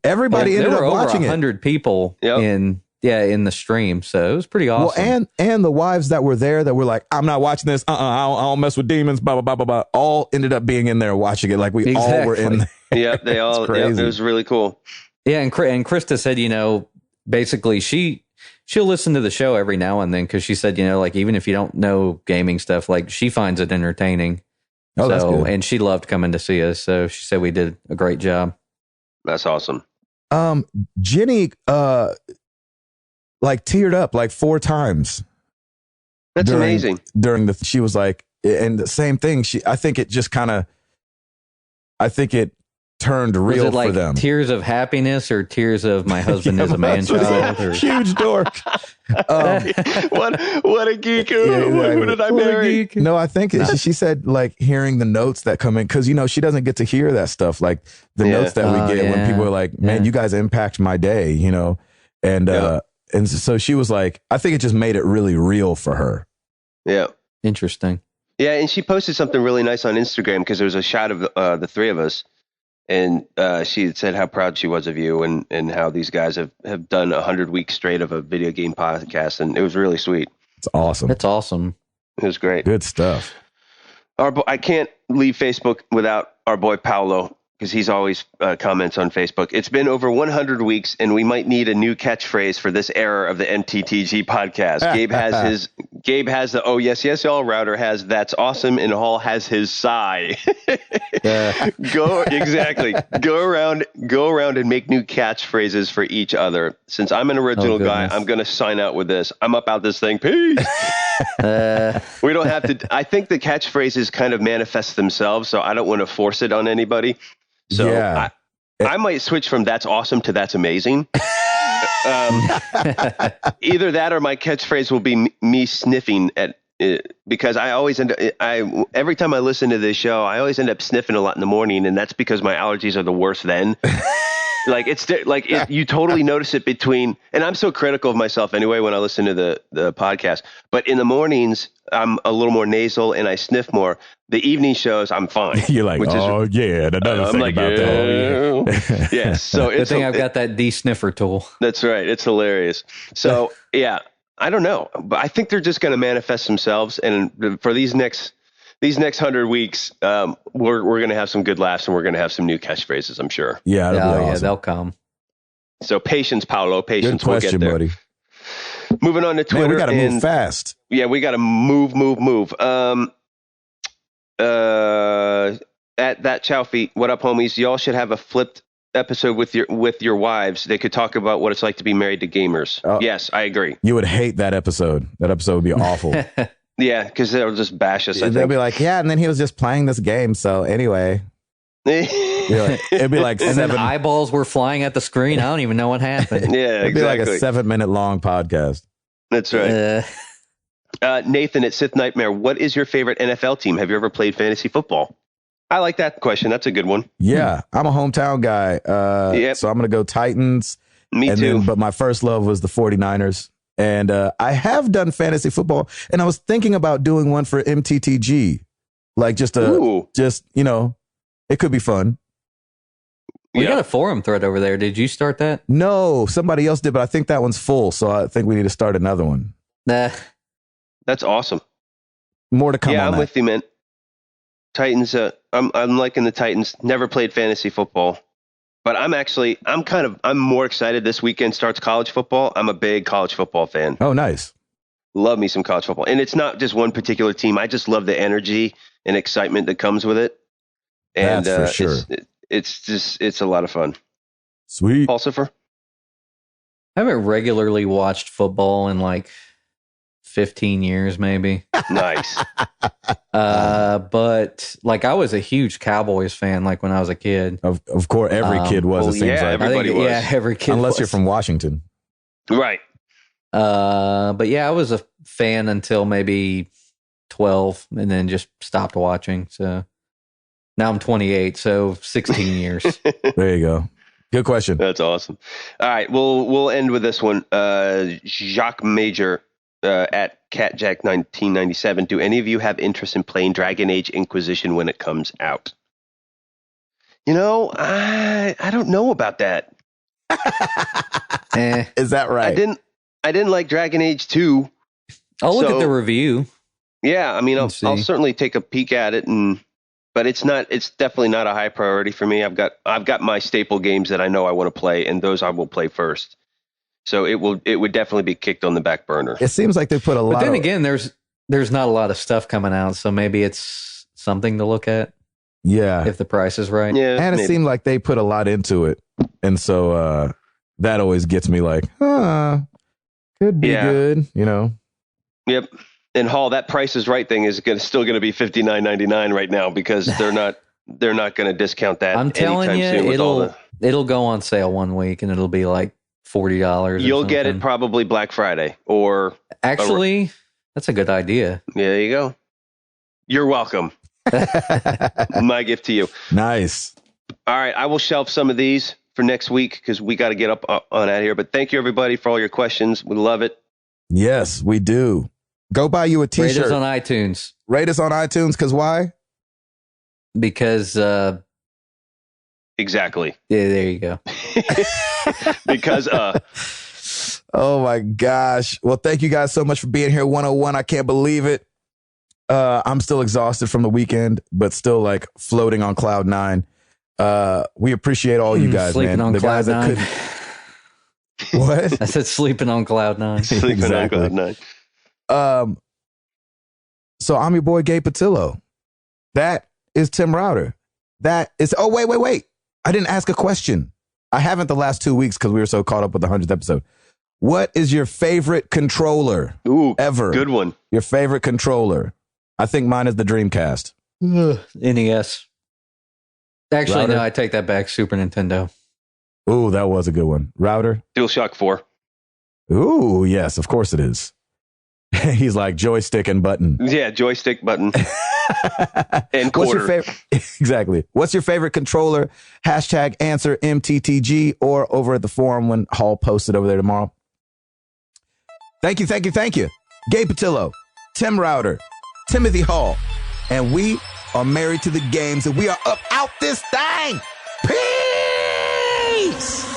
Everybody ended up watching it. 100 people in the stream, so it was pretty awesome. Well, and the wives that were there that were like, I'm not watching this. I don't mess with demons. Blah blah blah blah blah. All ended up being in there watching it. Like we all were in there. Yeah, they all. Yeah, it was really cool. Yeah, and Krista said, basically she'll listen to the show every now and then because she said, even if you don't know gaming stuff, she finds it entertaining. Oh, that's good. And she loved coming to see us. So she said we did a great job. That's awesome. Jenny, teared up 4 times. That's amazing. She was like, and the same thing. I think it turned real for them. Tears of happiness or tears of my husband is a man child? Or... Huge dork. What a geek. Who did I marry? No, I think she said hearing the notes that come in because, she doesn't get to hear that stuff. Like the notes that we get when people are like, man, you guys impact my day, and And so she was like, I think it just made it really real for her. Yeah. Interesting. Yeah, and she posted something really nice on Instagram because there was a shot of the three of us, and she had said how proud she was of you and how these guys have done 100 weeks straight of a video game podcast, and it was really sweet. It's awesome. That's awesome. It was great. Good stuff. I can't leave Facebook without our boy Paolo, because he's always comments on Facebook. It's been over 100 weeks, and we might need a new catchphrase for this era of the MTTG podcast. Gabe has the "Oh yes, yes, y'all." Router has "That's awesome," and Hall has his sigh. Go around and make new catchphrases for each other. Since I'm an original guy, I'm going to sign out with this. I'm up out this thing. Peace. We don't have to. I think the catchphrases kind of manifest themselves, so I don't want to force it on anybody. So yeah. I might switch from "That's awesome" to "That's amazing." Either that or my catchphrase will be me sniffing at it, because I always every time I listen to this show, I always end up sniffing a lot in the morning, and that's because my allergies are the worst then. You totally notice it between, and I'm so critical of myself anyway when I listen to the podcast, but in the mornings I'm a little more nasal and I sniff more. The evening shows I'm fine. You're like, yeah, another thing about that. Yes. So good thing I've got that de-sniffer tool. That's right. It's hilarious. So yeah, I don't know, but I think they're just going to manifest themselves. And for these next 100 weeks, we're going to have some good laughs, and we're going to have some new catchphrases, I'm sure. Yeah, awesome. Yeah, they'll come. So patience, Paolo, patience. Good question, we'll get there. buddy. Moving on to Twitter. Man, we got to move fast. Yeah, we got to move. At that chow feet, what up, homies? Y'all should have a flipped episode with your wives. They could talk about what it's like to be married to gamers. Yes, I agree. You would hate that episode. That episode would be awful. Yeah, because they'll just bash us. They'll be like, yeah, and then he was just playing this game. So anyway, it'd be like and then eyeballs were flying at the screen. I don't even know what happened. Yeah, it'd be like a 7-minute long podcast. That's right. Nathan at Sith Nightmare, what is your favorite NFL team? Have you ever played fantasy football? I like that question. That's a good one. Yeah, I'm a hometown guy. So I'm going to go Titans. Me too. But my first love was the 49ers. And I have done fantasy football, and I was thinking about doing one for MTTG. Like it could be fun. We got a forum thread over there. Did you start that? No, somebody else did, but I think that one's full. So I think we need to start another one. Nah. That's awesome. More to come on I'm with you, man. Titans, I'm liking the Titans. Never played fantasy football. But I'm more excited. This weekend starts college football. I'm a big college football fan. Oh, nice. Love me some college football. And it's not just one particular team. I just love the energy and excitement that comes with it. And that's for sure. It's a lot of fun. Sweet. Pulsifer? I haven't regularly watched football in like 15 years, maybe. Nice. But like I was a huge Cowboys fan, like when I was a kid. Of course, every kid was. It seems like everybody was. Yeah, every kid. Unless you're from Washington, right? But yeah, I was a fan until maybe 12, and then just stopped watching. So now I'm 28, so 16 years. There you go. Good question. That's awesome. All right, we'll end with this one. Jacques Major. At CatJack1997, do any of you have interest in playing Dragon Age Inquisition when it comes out? I don't know about that. Is that right? I didn't like Dragon Age 2. I'll look at the review. Yeah, I mean, I'll certainly take a peek at it, but it's definitely not a high priority for me. I've got my staple games that I know I want to play, and those I will play first. So it would definitely be kicked on the back burner. It seems like they put a lot. But then again, there's not a lot of stuff coming out, so maybe it's something to look at. Yeah, if the price is right. Yeah, and it seemed like they put a lot into it, and so that always gets me like, could be good, Yep. And Hall, that Price is Right thing is still going to be $59.99 right now because they're not going to discount that. I'm telling you, it'll go on sale one week and it'll be like $40. You'll get it probably Black Friday or actually, that's a good idea. Yeah, there you go. You're welcome. My gift to you. Nice. All right, I will shelve some of these for next week because we got to get up on out of here. But thank you, everybody, for all your questions. We love it. Yes, we do. Go buy you a t-shirt. Rate us on iTunes. Rate us on iTunes because why? Because exactly. Yeah, there you go. Because oh my gosh. Well, thank you guys so much for being here. 101. I can't believe it. I'm still exhausted from the weekend, but still like floating on cloud nine. We appreciate all you guys, sleeping man. on the cloud guys that nine. couldn't. What? I said sleeping on cloud nine. sleeping Exactly. on cloud nine. So I'm your boy Gabe Patillo. That is Tim Router. That is. Oh wait. I didn't ask a question. I haven't the last 2 weeks because we were so caught up with the 100th episode. What is your favorite controller ever? Good one. Your favorite controller? I think mine is the Dreamcast. NES. Actually, Router? no, I take that back. Super Nintendo. Ooh, that was a good one. Router? DualShock 4. Ooh, yes, of course it is. He's like joystick and button. Yeah, joystick button. And quarter. What's your favorite? Exactly. What's your favorite controller? Hashtag answer MTTG or over at the forum when Hall posts it over there tomorrow. Thank you. Gabe Patillo, Tim Router, Timothy Hall, and we are married to the games and we are up out this thing. Peace.